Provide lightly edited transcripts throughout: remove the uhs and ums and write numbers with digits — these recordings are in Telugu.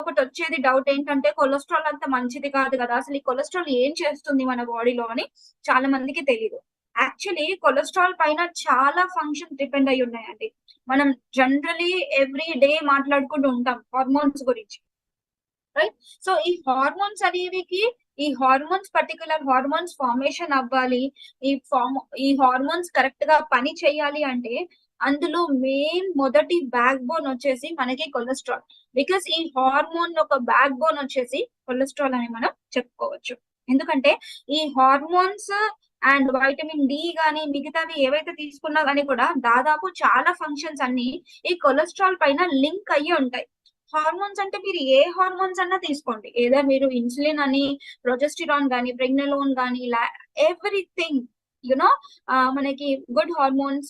ఒకటి వచ్చేది డౌట్ ఏంటంటే కొలెస్ట్రాల్ అంత మంచిది కాదు కదా, అసలు ఈ కొలెస్ట్రాల్ ఏం చేస్తుంది మన బాడీలో అని చాలా మందికి తెలియదు. యాక్చువల్లీ కొలెస్ట్రాల్ పైన చాలా ఫంక్షన్ డిపెండ్ అయి ఉన్నాయండి. మనం జనరలీ ఎవ్రీ డే మాట్లాడుకుంటూ ఉంటాం హార్మోన్స్ గురించి, రైట్? సో ఈ హార్మోన్స్ పర్టికులర్ హార్మోన్స్ ఫార్మేషన్ అవ్వాలి, ఈ హార్మోన్స్ కరెక్ట్ గా పని చేయాలి అంటే అందులో మెయిన్ మొదటి బ్యాక్ బోన్ వచ్చేసి మనకి కొలెస్ట్రాల్. బికాస్ ఈ హార్మోన్ ఒక బ్యాక్ బోన్ వచ్చేసి కొలెస్ట్రాల్ అని మనం చెప్పుకోవచ్చు. ఎందుకంటే ఈ హార్మోన్స్ అండ్ వైటమిన్ డి గానీ మిగతావి ఏవైతే తీసుకున్నా గానీ కూడా దాదాపు చాలా ఫంక్షన్స్ అన్ని ఈ కొలెస్ట్రాల్ పైన లింక్ అయ్యి ఉంటాయి. హార్మోన్స్ అంటే మీరు ఏ హార్మోన్స్ అన్నా తీసుకోండి, ఏదో మీరు ఇన్సులిన్ అని, ప్రొజెస్టిరాన్ గానీ, ప్రెగ్నలోన్ గానీ, ఎవ్రీథింగ్ యునో మనకి good hormones,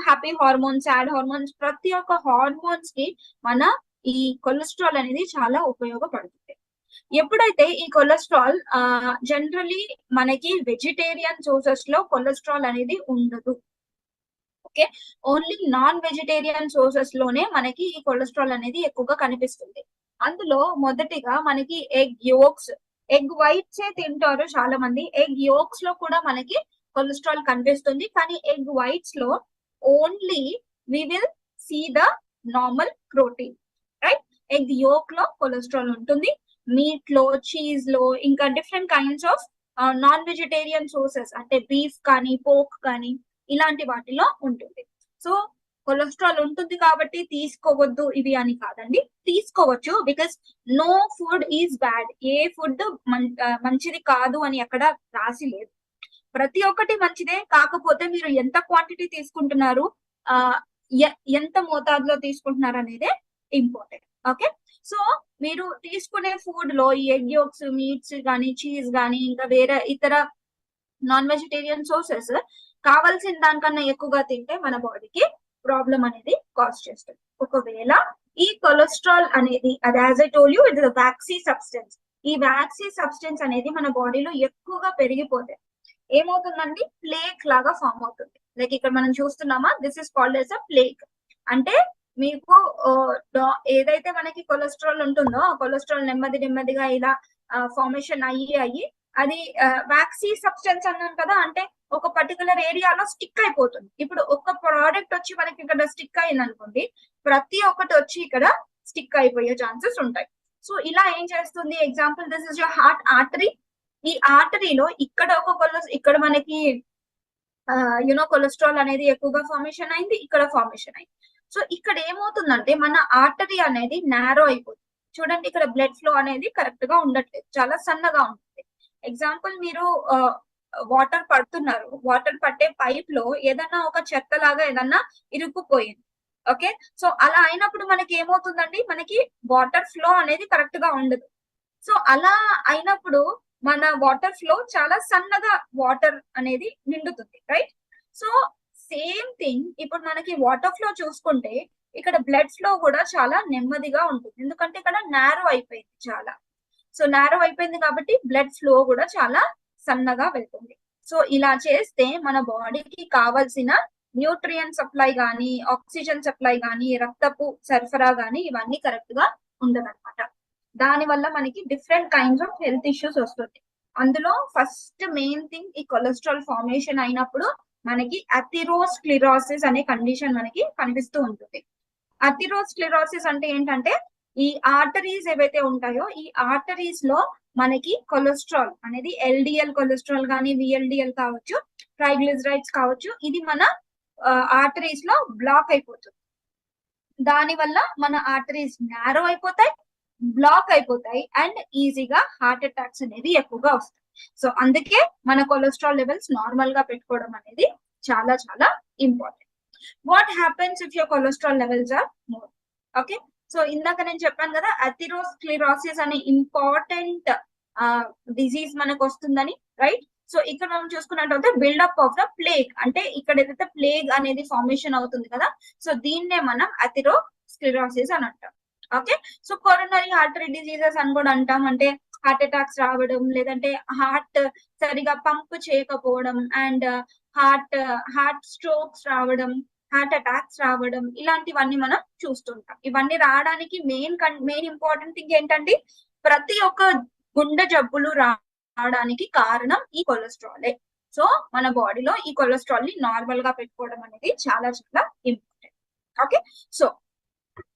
happy hormones, sad hormones, ప్రతి ఒక్క హార్మోన్స్ కి మన ఈ కొలెస్ట్రాల్ అనేది చాలా ఉపయోగపడుతుంది. ఎప్పుడైతే ఈ కొలెస్ట్రాల్ జనరలీ మనకి వెజిటేరియన్ సోర్సెస్ లో కొలెస్ట్రాల్ అనేది ఉండదు. Okay, only non vegetarian sources లోనే మనకి ఈ కొలెస్ట్రాల్ అనేది ఎక్కువగా కనిపిస్తుంది. అందులో మొదటిగా మనకి ఎగ్ వైట్స్ తింటారు చాలా మంది. ఎగ్ యోక్స్ లో కూడా మనకి కొలెస్ట్రాల్ కనిపిస్తుంది, కానీ ఎగ్ వైట్స్ లో only we will see the normal protein, right? Egg yolk లో కొలెస్ట్రాల్ ఉంటుంది, మీట్ లో, చీజ్ లో, ఇంకా different kinds of non vegetarian sources అంటే బీఫ్ కానీ, పోక్ కానీ ఇలాంటి వాటిలో ఉంటుంది. సో కొలెస్ట్రాల్ ఉంటుంది కాబట్టి తీసుకోవద్దు ఇవి అని కాదండి, తీసుకోవచ్చు. Because no food is bad, ఏ ఫుడ్ మంచిది కాదు అని అక్కడ రాసి లేదు. ప్రతి ఒక్కటి మంచిదే, కాకపోతే మీరు ఎంత క్వాంటిటీ తీసుకుంటున్నారు, ఎంత మోతాదులో తీసుకుంటున్నారు అనేదే ఇంపార్టెంట్. ఓకే, సో మీరు తీసుకునే ఫుడ్ లో ఈ ఎగ్ యోక్స్, మీట్స్ కానీ, చీజ్ కానీ, ఇంకా వేరే ఇతర నాన్ వెజిటేరియన్ సోర్సెస్ కావాల్సిన దానికన్నా ఎక్కువగా తింటే మన బాడీకి ప్రాబ్లం అనేది కాజ్ చేస్తుంది. ఒకవేళ ఈ కొలెస్ట్రాల్ అనేది, అది as I told you, it is waxy substance. ఈ వ్యాక్సీ సబ్స్టెన్స్ అనేది మన బాడీలో ఎక్కువగా పెరిగిపోతే ఏమవుతుందండి, ప్లేక్ లాగా ఫామ్ అవుతుంది. లైక్ ఇక్కడ మనం చూస్తున్నామా, this is called as a plaque. అంటే మీకు ఏదైతే మనకి కొలెస్ట్రాల్ ఉంటుందో ఆ కొలెస్ట్రాల్ నెమ్మదిగా ఇలా ఫార్మేషన్ అయ్యి అది వ్యాక్సీ సబ్స్టెన్స్ అన్నాను కదా, అంటే ఒక పర్టికులర్ ఏరియాలో స్టిక్ అయిపోతుంది. ఇప్పుడు ఒక ప్రోడక్ట్ వచ్చి మనకి ఇక్కడ స్టిక్ అయింది అనుకోండి, ప్రతి ఒక్కటి వచ్చి ఇక్కడ స్టిక్ అయిపోయే ఛాన్సెస్ ఉంటాయి. సో ఇలా ఏం చేస్తుంది, example this is your heart artery. ఈ ఆర్టరీలో ఇక్కడ మనకి కొలెస్ట్రాల్ అనేది ఎక్కువగా ఫార్మేషన్ అయింది, ఇక్కడ ఫార్మేషన్ అయింది. సో ఇక్కడ ఏమవుతుందంటే మన ఆర్టరీ అనేది నారో అయిపోతుంది. చూడండి, ఇక్కడ బ్లడ్ ఫ్లో అనేది కరెక్ట్ గా ఉండట్లేదు, చాలా సన్నగా ఉంటుంది. ఎగ్జాంపుల్, మీరు వాటర్ పడుతున్నారు, వాటర్ పట్టే పైప్ లో ఏదన్నా ఒక చెత్త లాగా ఏదన్నా ఇరుక్కుపోయింది. ఓకే, సో అలా అయినప్పుడు మనకి ఏమవుతుందండి, మనకి వాటర్ ఫ్లో అనేది కరెక్ట్ గా ఉండదు. సో అలా అయినప్పుడు మన వాటర్ ఫ్లో చాలా సన్నగా వాటర్ అనేది నిండుతుంది, రైట్? సో సేమ్ థింగ్ ఇప్పుడు మనకి వాటర్ ఫ్లో చూసుకుంటే ఇక్కడ బ్లడ్ ఫ్లో కూడా చాలా నెమ్మదిగా ఉంటుంది, ఎందుకంటే ఇక్కడ నారో అయిపోయింది చాలా. సో నారో అయిపోయింది కాబట్టి బ్లడ్ ఫ్లో కూడా చాలా సన్నగా వెళ్తుంది. సో ఇలా చేస్తే మన బాడీకి కావాల్సిన న్యూట్రియన్ సప్లై గానీ, ఆక్సిజన్ సప్లై గానీ, రక్తపు సరఫరా గానీ ఇవన్నీ కరెక్ట్ గా ఉండదన్నమాట. దాని వల్ల మనకి different kinds of health issues వస్తుంది. అందులో ఫస్ట్ మెయిన్ థింగ్, ఈ కొలెస్ట్రాల్ ఫార్మేషన్ అయినప్పుడు మనకి అథెరోస్క్లెరోసిస్ అనే కండిషన్ మనకి కనిపిస్తూ ఉంటుంది. అథెరోస్క్లెరోసిస్ అంటే ఏంటంటే ఈ ఆర్టరీస్ ఏవైతే ఉంటాయో ఈ ఆర్టరీస్ లో మనకి కొలెస్ట్రాల్ అనేది ఎల్డిఎల్ కొలెస్ట్రాల్ కానీ, విఎల్డిఎల్ కావచ్చు, ట్రైగ్లిజరైడ్స్ కావచ్చు, ఇది మన ఆర్టరీస్ లో బ్లాక్ అయిపోతుంది. దాని వల్ల మన ఆర్టరీస్ నారో అయిపోతాయి, బ్లాక్ అయిపోతాయి, అండ్ ఈజీగా హార్ట్ అటాక్స్ అనేది ఎక్కువగా వస్తాయి. సో అందుకే మన కొలెస్ట్రాల్ లెవెల్స్ నార్మల్ గా పెట్టుకోవడం అనేది చాలా చాలా important. What happens if your cholesterol levels are more? Okay, so ఇందాక నేను చెప్పాను కదా, అథెరోస్క్లెరోసిస్ అనే ఇంపార్టెంట్ డిజీజ్ మనకు వస్తుందని, రైట్? సో ఇక్కడ మనం చూసుకున్నట్లయితే బిల్డప్ ఆఫ్ ద ప్లేగ్, అంటే ఇక్కడ ఏదైతే ప్లేగ్ అనేది ఫార్మేషన్ అవుతుంది కదా, సో దీన్నే మనం అథెరోస్క్లెరోసిస్ అని అంటాం. Okay, so coronary artery diseases అని కూడా అంటాం, అంటే హార్ట్ అటాక్స్ రావడం, లేదంటే హార్ట్ సరిగా పంప్ చేయకపోవడం, అండ్ హార్ట్ స్ట్రోక్స్ రావడం, హార్ట్ అటాక్స్ రావడం, ఇలాంటివన్నీ మనం చూస్తుంటాం. ఇవన్నీ రావడానికి మెయిన్ ఇంపార్టెంట్ థింగ్ ఏంటంటే ప్రతి ఒక్క గుండె జబ్బులు రావడానికి కారణం ఈ కొలెస్ట్రాలే. సో మన బాడీలో ఈ కొలెస్ట్రాల్ ని నార్మల్ గా పెట్టుకోవడం అనేది చాలా చాలా ఇంపార్టెంట్. ఓకే, సో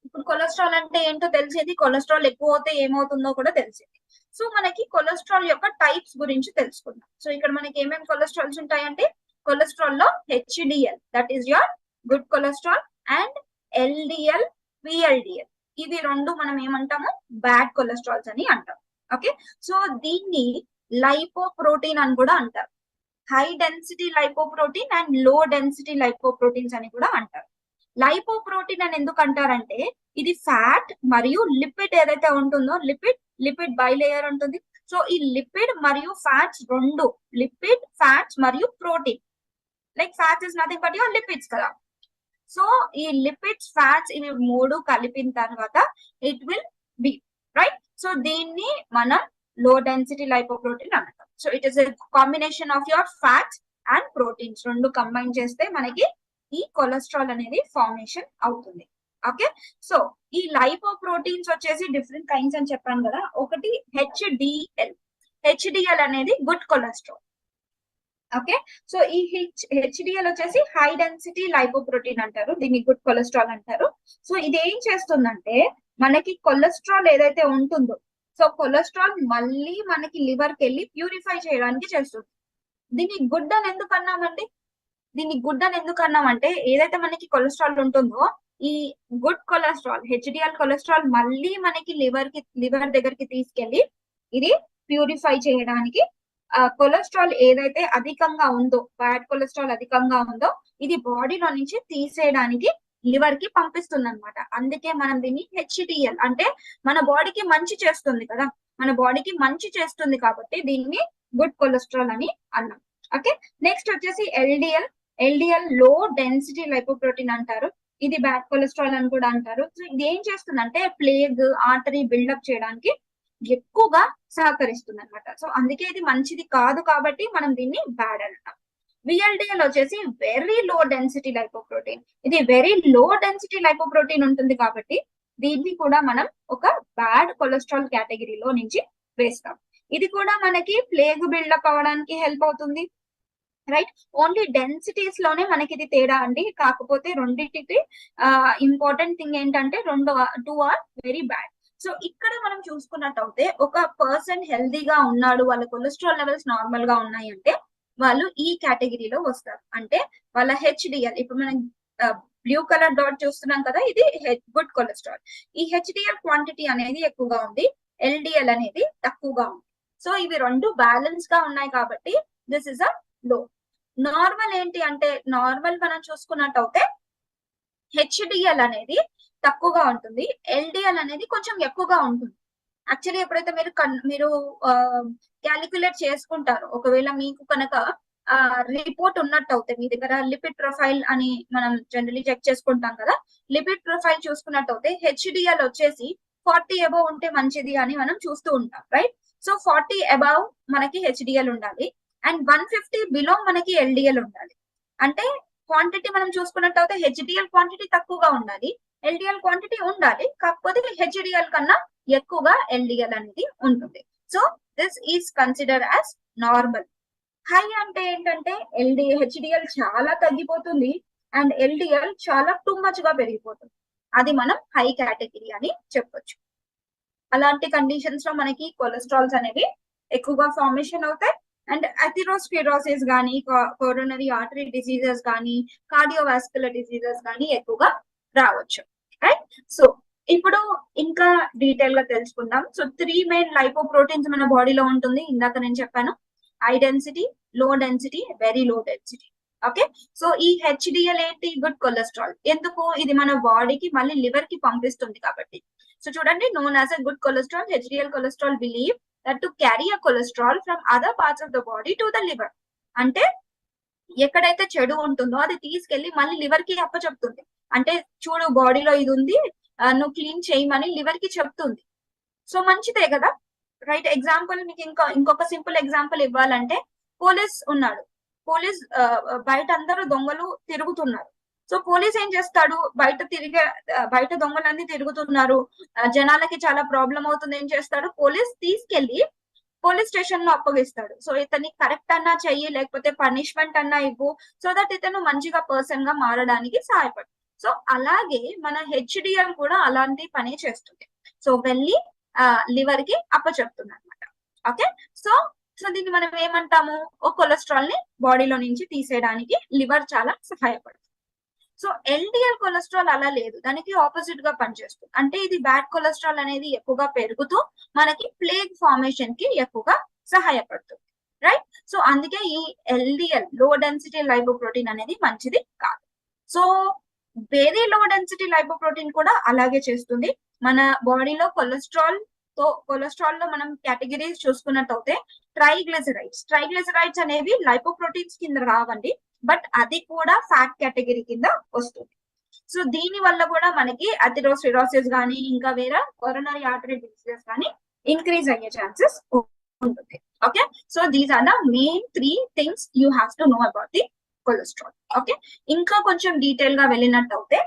ఇప్పుడు కొలెస్ట్రాల్ అంటే ఏంటో తెలిసేది, కొలెస్ట్రాల్ ఎక్కువ అవుతే ఏమవుతుందో కూడా తెలిసేది. సో మనకి కొలెస్ట్రాల్ యొక్క టైప్స్ గురించి తెలుసుకుందాం. సో ఇక్కడ మనకి ఏమేమి కొలెస్ట్రాల్స్ ఉంటాయంటే, కొలెస్ట్రాల్ లో HDL, that is your good cholesterol, and LDL, VLDL, ఇవి రెండు మనం ఏమంటాము, బ్యాడ్ కొలెస్ట్రాల్స్ అని అంటాం. ఓకే, సో దీన్ని లైపోప్రోటీన్ అని కూడా అంటారు. High density lipoprotein and low density lipoproteins అని కూడా అంటారు. లైపోప్రోటీన్ అని ఎందుకు అంటారంటే ఇది ఫ్యాట్ మరియు లిపిడ్ ఏదైతే ఉంటుందో, లిపిడ్ బైలేయర్ ఉంటుంది. సో ఈ లిపిడ్ మరియు ఫ్యాట్స్ రెండు, లిపిడ్, ఫ్యాట్స్ మరియు protein, like fats is nothing but your lipids కదా. సో ఈ లిపిడ్స్, ఫ్యాట్స్, ఇవి మూడు కలిపిన తర్వాత it will be right. So దీన్ని మనం లో డెన్సిటీ లైపోప్రోటీన్ అంటాం. So it is a combination of your fats and proteins, రెండు కంబైన్ చేస్తే మనకి ఈ కొలెస్ట్రాల్ అనేది ఫార్మేషన్ అవుతుంది. ఓకే, సో ఈ లైపోప్రోటీన్స్ వచ్చేసి డిఫరెంట్ కైండ్స్ అని చెప్పాను కదా. ఒకటి హెచ్డిఎల్ అనేది గుడ్ కొలెస్ట్రాల్. ఓకే, సో ఈ హెచ్డిఎల్ వచ్చేసి హై డెన్సిటీ లైపోప్రోటీన్ అంటారు, దీన్ని గుడ్ కొలెస్ట్రాల్ అంటారు. సో ఇది ఏం చేస్తుందంటే మనకి కొలెస్ట్రాల్ ఏదైతే ఉంటుందో, సో కొలెస్ట్రాల్ మళ్ళీ మనకి లివర్ కి వెళ్ళి ప్యూరిఫై చేయడానికి చేస్తుంది. దీన్ని గుడ్ అని ఎందుకు అన్నామండి? దీన్ని గుడ్ అని ఎందుకు అన్నామంటే ఏదైతే మనకి కొలెస్ట్రాల్ ఉంటుందో ఈ గుడ్ కొలెస్ట్రాల్, హెచ్డిఎల్ కొలెస్ట్రాల్ మళ్ళీ మనకి లివర్ దగ్గరికి తీసుకెళ్లి ఇది ప్యూరిఫై చేయడానికి, కొలెస్ట్రాల్ ఏదైతే అధికంగా ఉందో, బ్యాడ్ కొలెస్ట్రాల్ అధికంగా ఉందో, ఇది బాడీలో నుంచి తీసేయడానికి లివర్ కి పంపిస్తుంది అనమాట. అందుకే మనం దీన్ని హెచ్డిఎల్ అంటే మన బాడీకి మంచి చేస్తుంది కదా, మన బాడీకి మంచి చేస్తుంది కాబట్టి దీన్ని గుడ్ కొలెస్ట్రాల్ అని అన్నాం. ఓకే, నెక్స్ట్ వచ్చేసి ఎల్డిఎల్ లో డెన్సిటీ లైపోప్రోటీన్ అంటారు, ఇది బ్యాడ్ కొలెస్ట్రాల్ అని కూడా అంటారు. సో ఇది ఏం చేస్తుందంటే ప్లేగ్, ఆర్టరీ బిల్డప్ చేయడానికి ఎక్కువగా సహకరిస్తుంది అనమాట. సో అందుకే ఇది మంచిది కాదు కాబట్టి మనం దీన్ని బ్యాడ్ అంటాం. విఎల్డిఎల్ వచ్చేసి వెరీ లో డెన్సిటీ లైపోప్రోటీన్, ఇది వెరీ లో డెన్సిటీ లైపోప్రోటీన్ ఉంటుంది కాబట్టి దీన్ని కూడా మనం ఒక బ్యాడ్ కొలెస్ట్రాల్ కేటగిరీలో నుంచి వేస్తాం. ఇది కూడా మనకి ప్లేగ్ బిల్డప్ అవ్వడానికి హెల్ప్ అవుతుంది, రైట్. ఓన్లీ డెన్సిటీస్ లోనే మనకి ఇది తేడా అండి. కాకపోతే రెండింటికి ఇంపార్టెంట్ థింగ్ ఏంటంటే two are very bad. So ఇక్కడ మనం చూసుకున్నట్టయితే ఒక పర్సన్ హెల్దీగా ఉన్నాడు, వాళ్ళ కొలెస్ట్రాల్ లెవెల్స్ నార్మల్ గా ఉన్నాయి అంటే వాళ్ళు ఈ కేటగిరీలో వస్తారు. అంటే వాళ్ళ హెచ్డిఎల్, ఇప్పుడు మనం బ్లూ కలర్ డాట్ చూస్తున్నాం కదా, ఇది గుడ్ కొలెస్ట్రాల్. ఈ హెచ్డిఎల్ క్వాంటిటీ అనేది ఎక్కువగా ఉంది, ఎల్డిఎల్ అనేది తక్కువగా ఉంది. సో ఇవి రెండు బ్యాలెన్స్ గా ఉన్నాయి కాబట్టి దిస్ ఇస్ అ లో. నార్మల్ ఏంటి అంటే, నార్మల్ మనం చూసుకున్నట్టయితే హెచ్డిఎల్ అనేది తక్కువగా ఉంటుంది, ఎల్డిఎల్ అనేది కొంచెం ఎక్కువగా ఉంటుంది. యాక్చువల్లీ ఎప్పుడైతే మీరు క్యాలిక్యులేట్ చేసుకుంటారో, ఒకవేళ మీకు కనుక రిపోర్ట్ ఉన్నట్టు అవుతాయి, మీ దగ్గర లిపిడ్ ప్రొఫైల్ అని మనం జనరలీ చెక్ చేసుకుంటాం కదా, లిపిడ్ ప్రొఫైల్ చూసుకున్నట్టు అయితే హెచ్డిఎల్ వచ్చేసి 40 అబౌవ్ ఉంటే మంచిది అని మనం చూస్తూ ఉంటాం, రైట్. సో 40 అబౌవ్ మనకి హెచ్డిఎల్ ఉండాలి అండ్ 150 బిలో మనకి ఎల్డిఎల్ ఉండాలి. అంటే క్వాంటిటీ మనం చూసుకున్నట్టయితే హెచ్డిఎల్ క్వాంటిటీ తక్కువగా ఉండాలి, ఎల్డిఎల్ క్వాంటిటీ ఉండాలి, కాకపోతే హెచ్డిఎల్ కన్నా ఎక్కువగా ఎల్డిఎల్ అనేది ఉంటుంది. So this is consider as normal. High అంటే ఏంటంటే హెచ్డిఎల్ చాలా తగ్గిపోతుంది అండ్ ఎల్డిఎల్ చాలా టూ మచ్ గా పెరిగిపోతుంది, అది మనం హై కేటగిరీ అని చెప్పొచ్చు. అలాంటి కండిషన్స్ లో మనకి కొలెస్ట్రాల్స్ అనేవి ఎక్కువగా ఫార్మేషన్ అవుతాయి అండ్ అథెరోస్క్లెరోసిస్ కానీ, కోరోనరీ ఆర్టరీ డిసీజెస్ కానీ, కార్డియోవాస్కులర్ డిసీజెస్ కానీ ఎక్కువగా రావచ్చు, రైట్. సో ఇప్పుడు ఇంకా డీటెయిల్ గా తెలుసుకుందాం. సో 3 మెయిన్ లైపోప్రోటీన్స్ మన బాడీలో ఉంటుంది, ఇందాక నేను చెప్పాను, high density, low density, very low density. Okay, so ఈ హెచ్డిఎల్ ఏంటి, గుడ్ కొలెస్ట్రాల్. ఎందుకు? ఇది మన బాడీకి మళ్ళీ లివర్ కి పంపిస్తుంది కాబట్టి. సో చూడండి, known as a good cholesterol, HDL cholesterol believe that to carry a cholesterol from other parts of the body to the liver. అంటే ఎక్కడైతే చెడు ఉంటుందో అది తీసుకెళ్లి మళ్ళీ లివర్ కి అప్పచెప్తుంది. అంటే చూడు బాడీలో ఇది ఉంది, నువ్వు క్లీన్ చేయమని లివర్ కి చెప్తుంది. సో మంచిదే కదా, రైట్. ఎగ్జాంపుల్ మీకు ఇంకొక సింపుల్ ఎగ్జాంపుల్ ఇవ్వాలంటే, పోలీస్ ఉన్నాడు, బయట అందరూ దొంగలు తిరుగుతున్నారు. సో పోలీస్ ఏం చేస్తాడు, బయట దొంగలన్నీ తిరుగుతున్నారు, జనాలకి చాలా ప్రాబ్లం అవుతుంది, ఏం చేస్తాడు, పోలీస్ తీసుకెళ్లి పోలీస్ స్టేషన్ లో అప్పగిస్తాడు. సో ఇతన్ని కరెక్ట్ అన్నా చెయ్యి, లేకపోతే పనిష్మెంట్ అన్నా ఇవ్వు, సో దట్ ఇతను మంచిగా పర్సన్ గా మారడానికి సహాయపడు. సో అలాగే మన హెచ్డిఎల్ కూడా అలాంటి పని చేస్తుంది. సో వెళ్ళి లివర్ కి అప్పచెప్తుంది అనమాట. ఓకే, సో సో దీన్ని మనం ఏమంటాము, ఓ కొలెస్ట్రాల్ ని బాడీలో నుంచి తీసేయడానికి లివర్ చాలా సహాయపడుతుంది. సో ఎల్డిఎల్ కొలెస్ట్రాల్ అలా లేదు, దానికి ఆపోజిట్ గా పనిచేస్తుంది. అంటే ఇది బ్యాడ్ కొలెస్ట్రాల్ అనేది ఎక్కువగా పెరుగుతూ మనకి ప్లేగ్ ఫార్మేషన్ కి ఎక్కువగా సహాయపడుతుంది, రైట్. సో అందుకే ఈ ఎల్డిఎల్, లో డెన్సిటీ లైపోప్రోటీన్ అనేది మంచిది కాదు. So very low density lipoprotein కూడా అలాగే చేస్తుంది. మన బాడీలో కొలెస్ట్రాల్ లో మనం కేటగిరీస్ చూసుకున్నట్టయితే ట్రైగ్లిజరైడ్స్ అనేవి లైపోప్రోటీన్స్ కింద రావండి, బట్ అది కూడా ఫ్యాట్ కేటగిరీ కింద వస్తుంది. సో దీని వల్ల కూడా మనకి అథెరోస్క్లెరోసిస్ కానీ ఇంకా వేరే కొరోనరీ ఆర్టరీ డిసీజెస్ కానీ ఇంక్రీజ్ అయ్యే ఛాన్సెస్ ఉంటుంది. Okay, so these are the main 3 things you have to know about the cholesterol. Okay, ఇంకా కొంచెం డీటెయిల్ గా వెళ్ళినట్టయితే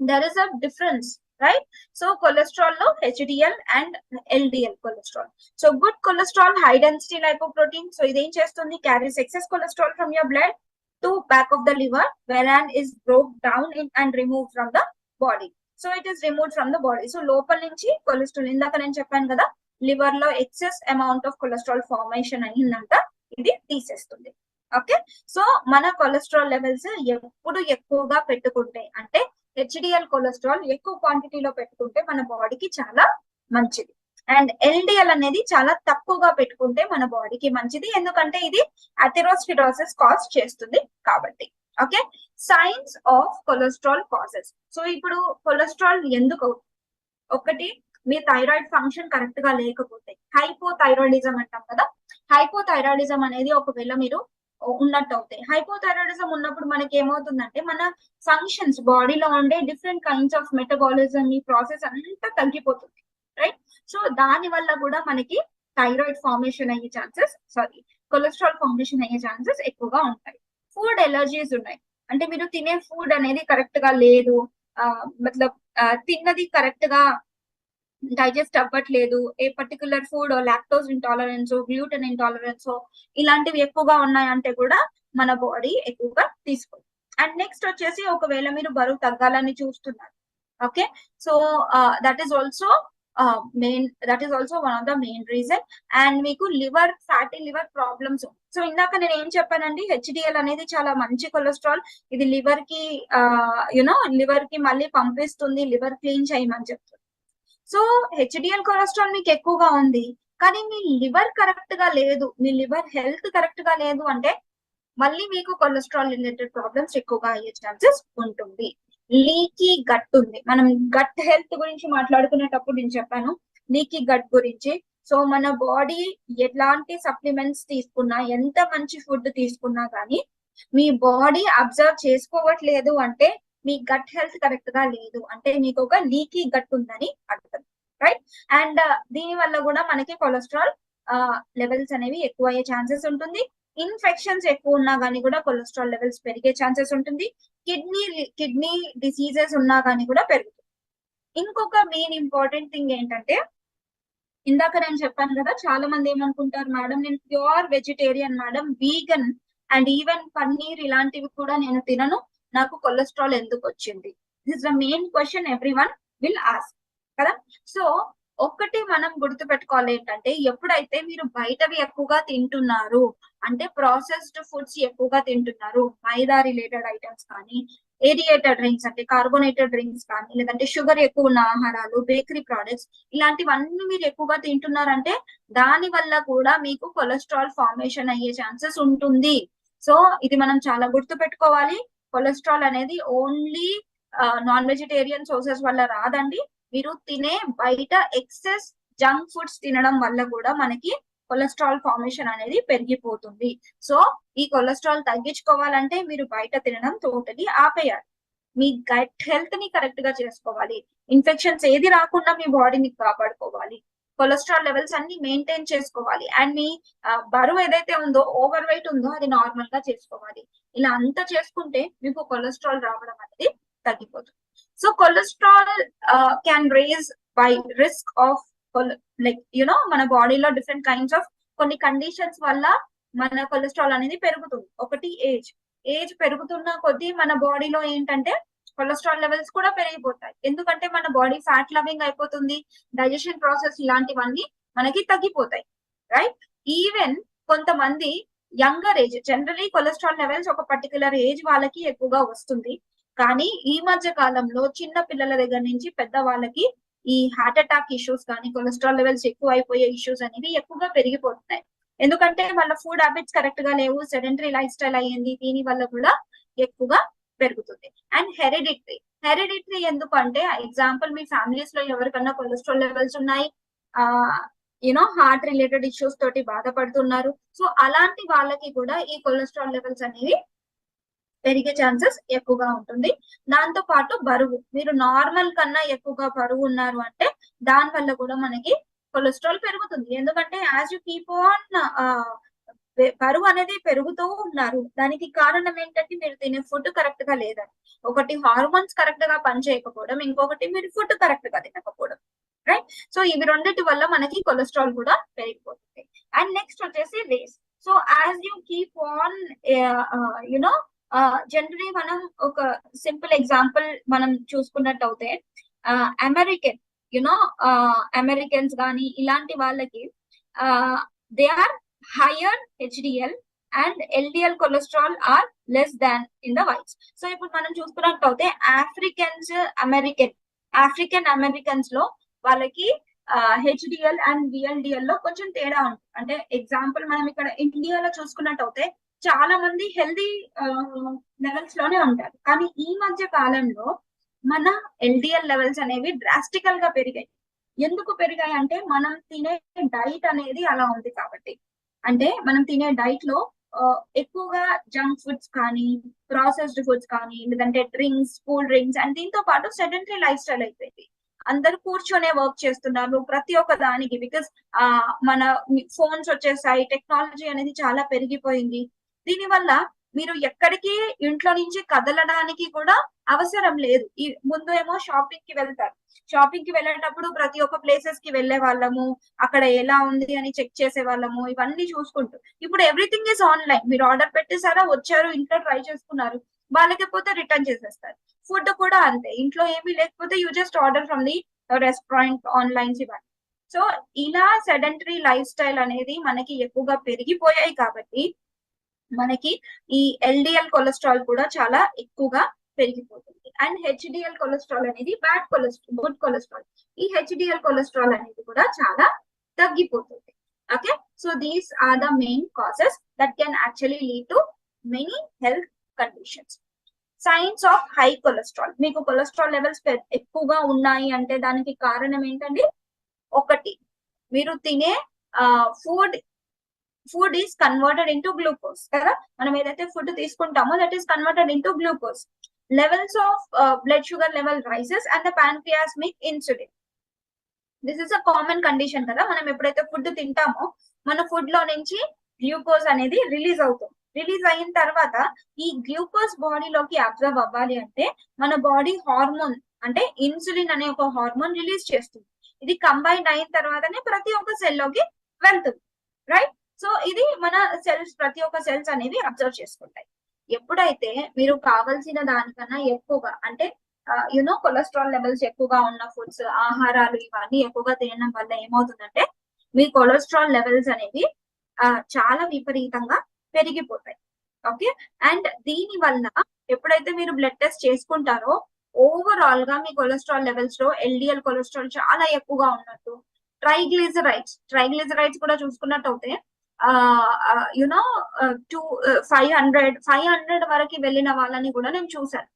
there is a difference, right. So cholesterol lo HDL and LDL cholesterol. So good cholesterol, high density lipoprotein, so ఇది ఏం చేస్తుంది, carries excess cholesterol from your blood to back of the liver, wherein is broke down and removed from the body. So it is removed from the body. So లోపల నుంచి కొలెస్ట్రాల్, ఇందాక నేను చెప్పాను కదా, లివర్ లో excess amount of cholesterol formation అయిందంట, ఇది తీసేస్తుంది. ఓకే, సో మన కొలెస్ట్రాల్ లెవెల్స్ ఎప్పుడు ఎక్కువగా పెట్టుకుంటే, అంటే హెచ్డిఎల్ కొలెస్ట్రాల్ ఎక్కువ క్వాంటిటీలో పెట్టుకుంటే మన బాడీకి చాలా మంచిది, అండ్ ఎల్డిఎల్ అనేది చాలా తక్కువగా పెట్టుకుంటే మన బాడీకి మంచిది, ఎందుకంటే ఇది అథెరోస్క్లెరోసిస్ కాజ్ చేస్తుంది కాబట్టి. Okay, science of cholesterol causes. So ఇప్పుడు కొలెస్ట్రాల్ ఎందుకు అవుతుంది, ఒకటి మీ థైరాయిడ్ ఫంక్షన్ కరెక్ట్ గా లేకపోతే, హైపోథైరాయిడిజం అంటాం కదా, హైపోథైరాయిడిజం అనేది ఒకవేళ మీరు ఉన్నట్టు అవుతాయి. హైపోథైరాయిడిజం ఉన్నప్పుడు మనకి ఏమవుతుందంటే, మన ఫంక్షన్స్, బాడీలో ఉండే డిఫరెంట్ కైండ్స్ ఆఫ్ మెటబాలిజం, ఈ ప్రాసెస్ అంతా తగ్గిపోతుంది, రైట్. సో దాని వల్ల కూడా మనకి థైరాయిడ్ ఫార్మేషన్ అయ్యే ఛాన్సెస్, కొలెస్ట్రాల్ ఫార్మేషన్ అయ్యే ఛాన్సెస్ ఎక్కువగా ఉంటాయి. ఫుడ్ ఎలర్జీస్ ఉన్నాయి, అంటే మీరు తినే ఫుడ్ అనేది కరెక్ట్ గా లేదు, మతలబ్ తిన్నది కరెక్ట్ గా డైజెస్ట్ అవ్వట్లేదు, a particular food lactose intolerance, gluten intolerance ఇలాంటివి ఎక్కువగా ఉన్నాయంటే కూడా మన బాడీ ఎక్కువగా తీసుకోదు. అండ్ నెక్స్ట్ వచ్చేసి, ఒకవేళ మీరు బరువు తగ్గాలని చూస్తున్నారు, okay, so that is also one of the main reason. And మీకు ఫ్యాటీ లివర్ ప్రాబ్లమ్స్. సో ఇందాక నేను ఏం చెప్పానండి, హెచ్డిఎల్ అనేది చాలా మంచి కొలెస్ట్రాల్, ఇది లివర్ కి లివర్ కి మళ్ళీ పంపిస్తుంది, లివర్ క్లీన్ చేయమని చెప్తుంది. సో హెచ్డిఎల్ కొలెస్ట్రాల్ మీకు ఎక్కువగా ఉంది, కానీ మీ లివర్ కరెక్ట్ గా లేదు, మీ లివర్ హెల్త్ కరెక్ట్ గా లేదు అంటే మళ్ళీ మీకు కొలెస్ట్రాల్ రిలేటెడ్ ప్రాబ్లమ్స్ ఎక్కువగా అయ్యే ఛాన్సెస్ ఉంటుంది. లీకీ గట్ ఉంది, మనం గట్ హెల్త్ గురించి మాట్లాడుకునేటప్పుడు నేను చెప్పాను లీకీ గట్ గురించి. సో మన బాడీ ఎలాంటి సప్లిమెంట్స్ తీసుకున్నా, ఎంత మంచి ఫుడ్ తీసుకున్నా కానీ మీ బాడీ అబ్జర్వ్ చేసుకోవట్లేదు అంటే మీ గట్ హెల్త్ కరెక్ట్ గా లేదు, అంటే మీకు ఒక లీకీ గట్ ఉందని అర్థం, రైట్. అండ్ దీని వల్ల కూడా మనకి కొలెస్ట్రాల్ లెవెల్స్ అనేవి ఎక్కువ అయ్యే ఛాన్సెస్ ఉంటుంది. ఇన్ఫెక్షన్స్ ఎక్కువ ఉన్నా కానీ కూడా కొలెస్ట్రాల్ లెవెల్స్ పెరిగే ఛాన్సెస్ ఉంటుంది. కిడ్నీ డిసీజెస్ ఉన్నా కానీ కూడా పెరుగుతుంది. ఇంకొక మెయిన్ ఇంపార్టెంట్ థింగ్ ఏంటంటే, ఇందాక నేను చెప్పాను కదా, చాలా మంది ఏమనుకుంటారు, మేడం నేను pure vegetarian madam, vegan and even paneer ఇలాంటివి కూడా నేను తినను, నాకు కొలెస్ట్రాల్ ఎందుకు వచ్చింది? This the main question everyone will ask కదా. సో ఒక్కటి మనం గుర్తుపెట్టుకోవాలి ఏంటంటే, ఎప్పుడైతే మీరు బయటవి ఎక్కువగా తింటున్నారు, అంటే ప్రాసెస్డ్ ఫుడ్స్ ఎక్కువగా తింటున్నారు, మైదా రిలేటెడ్ ఐటమ్స్ కానీ, ఏరియేటెడ్ డ్రింక్స్ అంటే కార్బోనేటెడ్ డ్రింక్స్ కానీ, లేదంటే షుగర్ ఎక్కువ ఉన్న ఆహారాలు, బేకరీ ప్రోడక్ట్స్ ఇలాంటివన్నీ మీరు ఎక్కువగా తింటున్నారంటే దాని వల్ల కూడా మీకు కొలెస్ట్రాల్ ఫార్మేషన్ అయ్యే ఛాన్సెస్ ఉంటుంది. సో ఇది మనం చాలా గుర్తు పెట్టుకోవాలి. కొలెస్ట్రాల్ అనేది ఓన్లీ నాన్ వెజిటేరియన్ సోర్సెస్ వల్ల రాదండి, మీరు తినే బయట ఎక్సెస్ జంక్ ఫుడ్స్ తినడం వల్ల కూడా మనకి కొలెస్ట్రాల్ ఫార్మేషన్ అనేది పెరిగిపోతుంది. సో ఈ కొలెస్ట్రాల్ తగ్గించుకోవాలంటే మీరు బయట తినడం టోటలీ ఆపేయాలి, మీ గట్ హెల్త్ ని కరెక్ట్ గా చేసుకోవాలి, ఇన్ఫెక్షన్స్ ఏది రాకుండా మీ బాడీని కాపాడుకోవాలి. కొలెస్ట్రాల్ లెవెల్స్ అన్ని మెయింటైన్ చేసుకోవాలి. అండ్ మీ బరువు ఏదైతే ఉందో, ఓవర్ వెయిట్ ఉందో అది నార్మల్ గా చేసుకోవాలి. ఇలా అంతా చేసుకుంటే మీకు కొలెస్ట్రాల్ రావడం అనేది తగ్గిపోతుంది. So cholesterol can raise by risk of like మన బాడీలో డిఫరెంట్ కైండ్స్ ఆఫ్ కొన్ని కండిషన్స్ వల్ల మన కొలెస్ట్రాల్ అనేది పెరుగుతుంది. ఒకటి ఏజ్ పెరుగుతున్న కొద్దీ మన బాడీలో ఏంటంటే కొలెస్ట్రాల్ లెవెల్స్ కూడా పెరిగిపోతాయి. ఎందుకంటే మన బాడీ ఫ్యాట్ లవింగ్ అయిపోతుంది, డైజెషన్ ప్రాసెస్ ఇలాంటివన్నీ మనకి తగ్గిపోతాయి, రైట్? ఈవెన్ కొంతమంది younger age, generally cholesterol levels ఒక పర్టికులర్ ఏజ్ వాళ్ళకి ఎక్కువగా వస్తుంది. కానీ ఈ మధ్య కాలంలో చిన్న పిల్లల దగ్గర నుంచి పెద్ద వాళ్ళకి ఈ హార్ట్ అటాక్ ఇష్యూస్ కానీ, కొలెస్ట్రాల్ లెవెల్స్ ఎక్కువ అయిపోయే ఇష్యూస్ అనేవి ఎక్కువగా పెరిగిపోతున్నాయి. ఎందుకంటే వాళ్ళ ఫుడ్ హ్యాబిట్స్ కరెక్ట్ గా లేవు, సెడెంటరీ లైఫ్ స్టైల్ అయ్యింది, దీని వల్ల కూడా ఎక్కువగా పెరుగుతుంది. అండ్ హెరిడిటరీ ఎందుకంటే ఎగ్జాంపుల్ మీ ఫ్యామిలీస్ లో ఎవరికన్నా కొలెస్ట్రాల్ లెవెల్స్ ఉన్నాయి, హార్ట్ రిలేటెడ్ ఇష్యూస్ తోటి బాధపడుతున్నారు, సో అలాంటి వాళ్ళకి కూడా ఈ కొలెస్ట్రాల్ లెవెల్స్ అనేవి పెరిగే ఛాన్సెస్ ఎక్కువగా ఉంటుంది. దాంతో పాటు బరువు, మీరు నార్మల్ కన్నా ఎక్కువగా బరువు ఉన్నారు అంటే దాని వల్ల కూడా మనకి కొలెస్ట్రాల్ పెరుగుతుంది. ఎందుకంటే యాజ్ యూ కీప్ ఆన్ బరువు అనేది పెరుగుతూ ఉన్నారు, దానికి కారణం ఏంటంటే మీరు తినే ఫుడ్ కరెక్ట్ గా లేదని. ఒకటి హార్మోన్స్ కరెక్ట్ గా పనిచేయకపోవడం, ఇంకొకటి మీరు ఫుడ్ కరెక్ట్ గా తినకపోవడం, రైట్? సో ఇవి రెండింటి వల్ల మనకి కొలెస్ట్రాల్ కూడా పెరిగిపోతుంది. అండ్ నెక్స్ట్ వచ్చేసి race. So as you keep on generally మనం ఒక సింపుల్ ఎగ్జాంపుల్ మనం చూసుకున్నట్టు అయితే అమెరికన్స్ కానీ ఇలాంటి వాళ్ళకి they are higher HDL and LDL cholesterol are less than in the whites. So ఇప్పుడు మనం చూసుకున్నట్టు అయితే ఆఫ్రికన్ అమెరికన్స్ లో వాళ్ళకి HDL అండ్ VLDL లో కొంచెం తేడా ఉంటుంది. అంటే ఎగ్జాంపుల్ మనం ఇక్కడ ఇండియాలో చూసుకున్నట్టు అయితే చాలా మంది హెల్దీ లెవెల్స్ లోనే ఉంటారు, కానీ ఈ మధ్య కాలంలో మన LDL లెవెల్స్ అనేవి డ్రాస్టికల్ గా పెరిగాయి. ఎందుకు పెరిగాయి అంటే మనం తినే డైట్ అనేది అలా ఉంది కాబట్టి. అంటే మనం తినే డైట్ లో ఎక్కువగా జంక్ ఫుడ్స్ కానీ, ప్రాసెస్డ్ ఫుడ్స్ కానీ, లేదంటే డ్రింక్స్, కూల్ డ్రింక్స్, అండ్ దీంతో పాటు సెడెంటరీ లైఫ్ స్టైల్ అయిపోయింది. అందరు కూర్చొనే వర్క్ చేస్తున్నారు ప్రతి ఒక్క దానికి, బికాస్ మన ఫోన్స్ వచ్చేసాయి, టెక్నాలజీ అనేది చాలా పెరిగిపోయింది. దీనివల్ల మీరు ఎక్కడికి ఇంట్లో నుంచి కదలడానికి కూడా అవసరం లేదు. ఈ ముందు ఏమో షాపింగ్ కి వెళ్తారు, షాపింగ్ కి వెళ్ళేటప్పుడు ప్రతి ఒక్క ప్లేసెస్ కి వెళ్లే వాళ్ళము, అక్కడ ఎలా ఉంది అని చెక్ చేసే వాళ్ళము, ఇవన్నీ చూసుకుంటూ. ఇప్పుడు ఎవ్రీథింగ్ ఇస్ ఆన్లైన్. మీరు ఆర్డర్ పెట్టేసారా, వచ్చారు, ఇంట్లో ట్రై చేసుకున్నారు, వాళ్ళకపోతే రిటర్న్ చేసేస్తారు. ఫుడ్ కూడా అంతే, ఇంట్లో ఏమీ లేకపోతే you just order from the restaurant, onlines, ఇవన్నీ. సో ఇలా సెడెంటరీ లైఫ్ స్టైల్ అనేది మనకి ఎక్కువగా పెరిగిపోయాయి కాబట్టి మనకి ఈ LDL కొలెస్ట్రాల్ కూడా చాలా ఎక్కువగా పెరిగిపోతుంది. అండ్ HDL కొలెస్ట్రాల్ అనేది బ్యాడ్ కొలెస్ట్రాల్, గుడ్ కొలెస్ట్రాల్. ఈ HDL కొలెస్ట్రాల్ అనేది కూడా చాలా తగ్గిపోతుంది. Okay, so these are the main causes that can actually lead to many health conditions. Signs of high cholesterol. మీకు కొలెస్ట్రాల్ లెవెల్స్ ఎక్కువగా ఉన్నాయి అంటే దానికి కారణం ఏంటండి? ఒకటి, మీరు తినే food is converted into glucose కదా. మనం ఏదైతే ఫుడ్ తీసుకుంటామో that is converted into glucose. Levels of blood sugar level rises and the pancreas make insulin. This is a common condition కదా. మనం ఎప్పుడైతే ఫుడ్ తింటామో మన ఫుడ్ లో నుంచి గ్లూకోజ్ అనేది రిలీజ్ అవుతుంది. రిలీజ్ అయిన తర్వాత ఈ గ్లూకోజ్ బాడీలోకి అబ్జర్వ్ అవ్వాలి అంటే మన బాడీ హార్మోన్ అంటే ఇన్సులిన్ అనే ఒక హార్మోన్ రిలీజ్ చేస్తుంది. ఇది కంబైన్ అయిన తర్వాతనే ప్రతి ఒక్క సెల్ లోకి వెళ్తుంది, రైట్? సో ఇది మన సెల్స్, ప్రతి ఒక్క సెల్స్ అనేవి అబ్జర్వ్ చేసుకుంటాయి. ఎప్పుడైతే మీరు కావలసిన దానికన్నా ఎక్కువగా అంటే కొలెస్ట్రాల్ లెవెల్స్ ఎక్కువగా ఉన్న ఫుడ్స్, ఆహారాలు ఇవన్నీ ఎక్కువగా తినడం వల్ల ఏమవుతుందంటే మీ కొలెస్ట్రాల్ లెవెల్స్ అనేవి చాలా విపరీతంగా పెరిగిపోతాయి. ఓకే, అండ్ దీని వల్ల ఎప్పుడైతే మీరు బ్లడ్ టెస్ట్ చేసుకుంటారో ఓవరాల్ గా మీ కొలెస్ట్రాల్ లెవెల్స్ లో LDL కొలెస్ట్రాల్ చాలా ఎక్కువగా ఉన్నట్టు, ట్రైగ్లిజరైడ్స్ కూడా చూసుకున్నట్టు అయితే 500 వరకు వెళ్ళిన వాళ్ళని కూడా నేను చూసాను.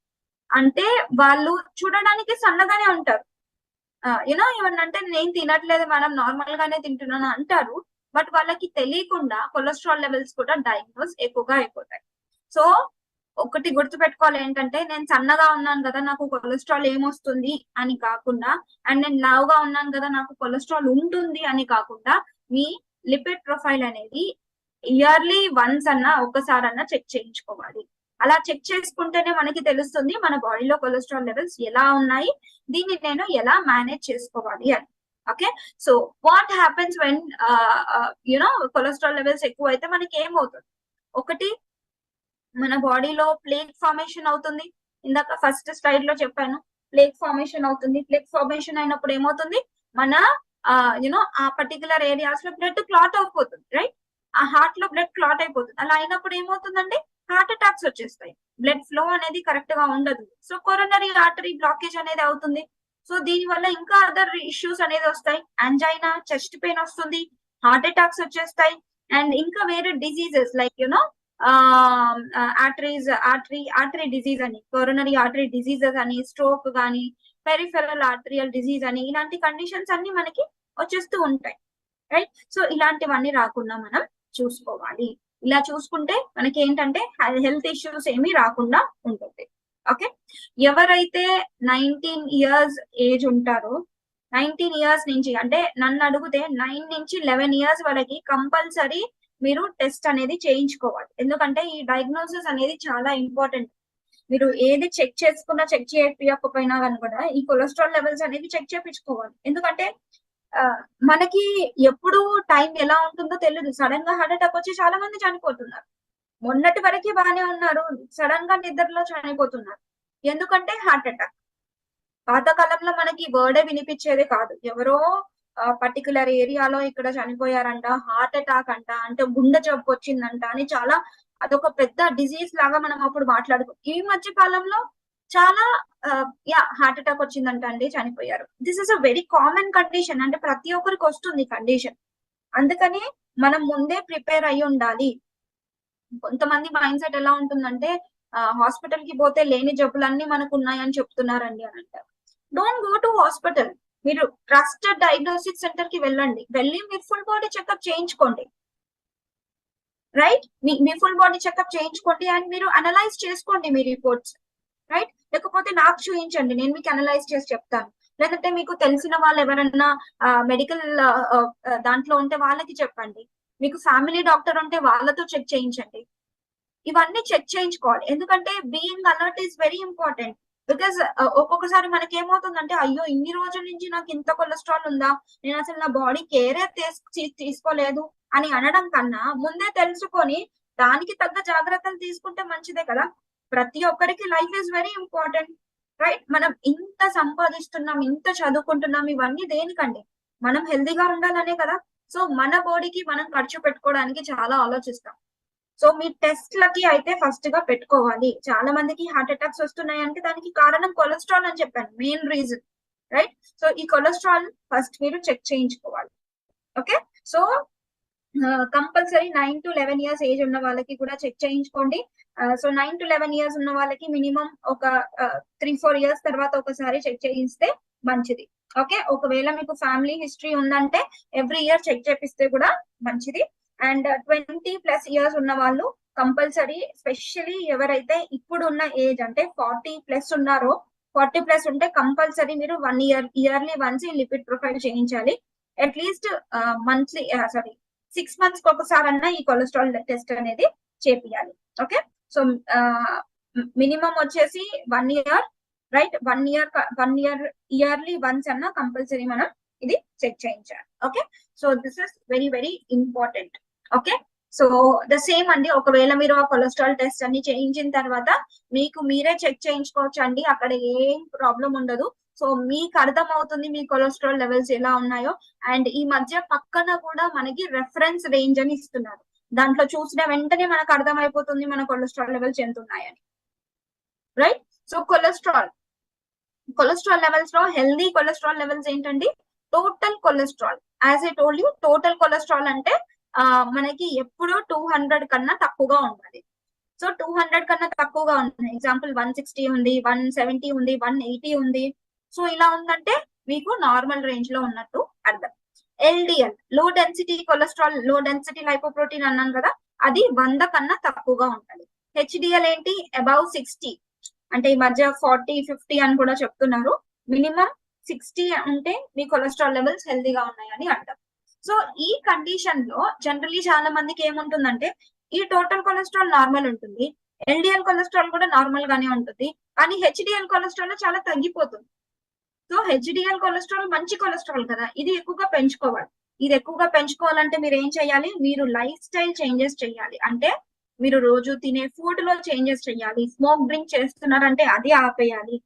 అంటే వాళ్ళు చూడడానికి సన్నగానే ఉంటారు, ఏమన్నంటే నేను తినట్లేదు మేడం, నార్మల్ గానే తింటున్నాను అంటారు, బట్ వాళ్ళకి తెలియకుండా కొలెస్ట్రాల్ లెవెల్స్ కూడా డయాగ్నోస్ ఎక్కువగా అయిపోతాయి. సో ఒకటి గుర్తుపెట్టుకోవాలి ఏంటంటే, నేను సన్నగా ఉన్నాను కదా నాకు కొలెస్ట్రాల్ ఏమొస్తుంది అని కాకుండా, అండ్ నేను లావుగా ఉన్నాను కదా నాకు కొలెస్ట్రాల్ ఉంటుంది అని కాకుండా, మీ లిపిడ్ ప్రొఫైల్ అనేది ఇయర్లీ వన్స్ అన్నా ఒక్కసారన్నా చెక్ చేయించుకోవాలి. అలా చెక్ చేసుకుంటేనే మనకి తెలుస్తుంది మన బాడీలో కొలెస్ట్రాల్ లెవెల్స్ ఎలా ఉన్నాయి, దీన్ని నేను ఎలా మేనేజ్ చేసుకోవాలి అని. Okay, so what happens when you know cholesterol levels ఎక్కువ అయితే మనకి ఏమవుతుంది? ఒకటి, మన బాడీలో ప్లేక్ ఫార్మేషన్ అవుతుంది. ఇందాక ఫస్ట్ స్లైడ్ లో చెప్పాను, ప్లేక్ ఫార్మేషన్ అవుతుంది. ప్లేక్ ఫార్మేషన్ అయినప్పుడు ఏమవుతుంది, మన ఆ పర్టికులర్ ఏరియాస్ లో బ్లడ్ క్లాట్ అయిపోతుంది, రైట్? ఆ హార్ట్ లో బ్లడ్ క్లాట్ అయిపోతుంది. అలా అయినప్పుడు ఏమవుతుందండి, హార్ట్ అటాక్స్ వచ్చేస్తాయి. బ్లడ్ ఫ్లో అనేది కరెక్ట్ గా ఉండదు. సో కొరోనరీ ఆర్టరీ బ్లాకేజ్ అనేది అవుతుంది. సో దీని వల్ల ఇంకా అదర్ ఇష్యూస్ అనేది వస్తాయి. యాంజైనా, చెస్ట్ పెయిన్ వస్తుంది, హార్ట్ అటాక్స్ వచ్చేస్తాయి, అండ్ ఇంకా వేరే డిజీజెస్ లైక్ ఆర్టరీ డిజీజ్ అని, కొరోనరీ ఆర్టరీ డిజీజెస్ అని, స్ట్రోక్ గానీ, పెరిఫెరల్ ఆర్టరియల్ డిజీజ్ అని, ఇలాంటి కండిషన్స్ అన్ని మనకి వచ్చేస్తూ ఉంటాయి, రైట్? సో ఇలాంటివన్నీ రాకుండా మనం చూసుకోవాలి. ఇలా చూసుకుంటే మనకి ఏంటంటే హెల్త్ ఇష్యూస్ ఏమీ రాకుండా ఉంటుంది. ఓకే, ఎవరైతే 19 years ఏజ్ ఉంటారో, 19 years నుంచి, అంటే నన్ను అడిగితే 9 నుంచి 11 years వరకు కంపల్సరీ మీరు టెస్ట్ అనేది చేయించుకోవాలి. ఎందుకంటే ఈ డయాగ్నోసిస్ అనేది చాలా ఇంపార్టెంట్. మీరు ఏది చెక్ చేసుకున్నా, చెక్ చేయకపోయినా కానీ కూడా ఈ కొలెస్ట్రాల్ లెవెల్స్ అనేవి చెక్ చేయించుకోవాలి. ఎందుకంటే మనకి ఎప్పుడు టైం ఎలా ఉంటుందో తెలియదు. సడన్ గా హార్ట్ అటాక్ వచ్చి చాలా మంది చనిపోతున్నారు. మొన్నటి వరకు బాగానే ఉన్నారు, సడన్ గా నిద్రలో చనిపోతున్నారు. ఎందుకంటే హార్ట్ అటాక్. పాతకాలంలో మనకి వర్డే వినిపించేదే కాదు. ఎవరో పర్టికులర్ ఏరియాలో ఇక్కడ చనిపోయారంట, హార్ట్ అటాక్ అంట, అంటే గుండె జబ్బు వచ్చిందంట అని చాలా, అదొక పెద్ద డిజీజ్ లాగా మనం అప్పుడు మాట్లాడుకో. ఈ మధ్య కాలంలో చాలా హార్ట్ అటాక్ వచ్చిందంట అండి, చనిపోయారు. This is a very common condition. అంటే ప్రతి ఒక్కరికి వస్తుంది కండిషన్. అందుకని మనం ముందే ప్రిపేర్ అయి ఉండాలి. కొంతమంది మైండ్ సెట్ ఎలా ఉంటుందంటే, హాస్పిటల్ కి పోతే లేని జబ్బులన్నీ మనకు ఉన్నాయని చెప్తున్నారండి అని అంటారు. Don't go to hospital. మీరు ట్రస్టెడ్ డయాగ్నోస్టిక్ సెంటర్ కి వెళ్ళండి, వెళ్ళి మీరు ఫుల్ బాడీ చెకప్ చేయించుకోండి, రైట్? మీ ఫుల్ బాడీ చెకప్ చేయించుకోండి అండ్ మీరు అనలైజ్ చేసుకోండి మీ రిపోర్ట్స్, రైట్? లేకపోతే నాకు చూపించండి, నేను మీకు అనలైజ్ చేసి చెప్తాను. లేదంటే మీకు తెలిసిన వాళ్ళు ఎవరన్నా మెడికల్ దాంట్లో ఉంటే వాళ్ళకి చెప్పండి. మీకు ఫ్యామిలీ డాక్టర్ ఉంటే వాళ్ళతో చెక్ చేయించండి. ఇవన్నీ చెక్ చేయించుకోవాలి. ఎందుకంటే being alert is very important. Because ఒక్కొక్కసారి మనకి ఏమవుతుందంటే, అయ్యో ఇన్ని రోజుల నుంచి నాకు ఇంత కొలెస్ట్రాల్ ఉందా, నేను అసలు నా బాడీ కేరే తీసుకోలేదు అని అనడం కన్నా, ముందే తెలుసుకొని దానికి తగ్గ జాగ్రత్తలు తీసుకుంటే మంచిదే కదా. ప్రతి ఒక్కరికి life is very important, right? మనం ఇంత సంపాదిస్తున్నాం, ఇంత చదువుకుంటున్నాం, ఇవన్నీ దేనికండి? మనం హెల్దీగా ఉండాలనే కదా. సో మన బాడీకి మనం ఖర్చు పెట్టుకోవడానికి చాలా ఆలోచిస్తాం. సో మీ టెస్ట్లకి అయితే ఫస్ట్ గా పెట్టుకోవాలి. చాలా మందికి హార్ట్ అటాక్స్ వస్తున్నాయి అంటే దానికి కారణం కొలెస్ట్రాల్ అని చెప్పాను, మెయిన్ రీజన్, రైట్? సో ఈ కొలెస్ట్రాల్ ఫస్ట్ మీరు చెక్ చేయించుకోవాలి. Okay, so compulsory 9 to 11 years age ఉన్న వాళ్ళకి కూడా చెక్ చేయించుకోండి. సో 9 to 11 years ఉన్న వాళ్ళకి మినిమం ఒక 3-4 years తర్వాత ఒకసారి చెక్ చేయిస్తే మంచిది. ఓకే, ఒకవేళ మీకు ఫ్యామిలీ హిస్టరీ ఉందంటే ఎవ్రీ ఇయర్ చెక్ చేపిస్తే కూడా మంచిది. అండ్ 20+ years ఉన్న వాళ్ళు కంపల్సరీ, స్పెషల్లీ ఎవరైతే ఇప్పుడు ఉన్న ఏజ్ అంటే 40+ ఉన్నారో, 40+ ఉంటే కంపల్సరీ మీరు ఇయర్లీ వన్స్ లిపిడ్ ప్రొఫైల్ చేయించాలి. అట్లీస్ట్ మంత్లీ 6 months ఒకసారి అన్నా ఈ కొలెస్ట్రాల్ టెస్ట్ అనేది చేపియాలి. ఓకే, సో మినిమం వచ్చేసి 1 year, right? 1 year yearly once అన్నా కంపల్సరీ మనం ఇది చెక్ చేయించాలి. Okay, so this is very very important. Okay, so the same అండి, ఒకవేళ మీరు ఆ కొలెస్ట్రాల్ టెస్ట్ అన్ని చేయించిన తర్వాత మీకు మీరే చెక్ చేయించుకోవచ్చు అండి, అక్కడ ఏం ప్రాబ్లం ఉండదు. సో మీకు అర్థం అవుతుంది మీ కొలెస్ట్రాల్ లెవెల్స్ ఎలా ఉన్నాయో. అండ్ ఈ మధ్య పక్కన కూడా మనకి రెఫరెన్స్ రేంజ్ అని ఇస్తున్నారు, దాంట్లో చూసిన వెంటనే మనకు అర్థం అయిపోతుంది మన కొలెస్ట్రాల్ లెవెల్స్ ఎంత ఉన్నాయని, రైట్? సో కొలెస్ట్రాల్ లెవెల్స్ లో హెల్దీ కొలెస్ట్రాల్ లెవెల్స్ ఏంటండి? Total cholesterol. As I told you, total cholesterol అంటే మనకి ఎప్పుడూ 200 కన్నా తక్కువగా ఉండాలి. సో 200 కన్నా తక్కువగా ఉంది, ఎగ్జాంపుల్ 160 ఉంది, 170 ఉంది, 180 ఉంది. సో ఇలా ఉందంటే మీకు నార్మల్ రేంజ్ లో ఉన్నట్టు అర్థం. LDL, low density cholesterol, low density lipoprotein అన్నాను కదా, అది 100 కన్నా తక్కువగా ఉండాలి. హెచ్డిఎల్ ఏంటి, అబౌవ్ 60, అంటే ఈ మధ్య 40-50 అని కూడా చెప్తున్నారు. మినిమం 60 ఉంటే మీ కొలెస్ట్రాల్ లెవెల్స్ హెల్దీగా ఉన్నాయని అర్థం. సో ఈ కండిషన్ లో జనరలీ చాలా మందికి ఏముంటుందంటే ఈ టోటల్ కొలెస్ట్రాల్ నార్మల్ ఉంటుంది, ఎల్డిఎల్ కొలెస్ట్రాల్ కూడా నార్మల్ గానే ఉంటుంది, కానీ హెచ్డిఎల్ కొలెస్ట్రాల్ చాలా తగ్గిపోతుంది. సో హెచ్డిఎల్ కొలెస్ట్రాల్ మంచి కొలెస్ట్రాల్ కదా, ఇది ఎక్కువగా పెంచుకోవాలి. ఇది ఎక్కువగా పెంచుకోవాలంటే మీరు ఏం చేయాలి, మీరు లైఫ్ స్టైల్ చేంజెస్ చేయాలి. అంటే మీరు రోజు తినే ఫుడ్ లో చేంజెస్ చేయాలి. స్మోక్ డ్రింక్ చేస్తున్నారంటే అది ఆపేయాలి.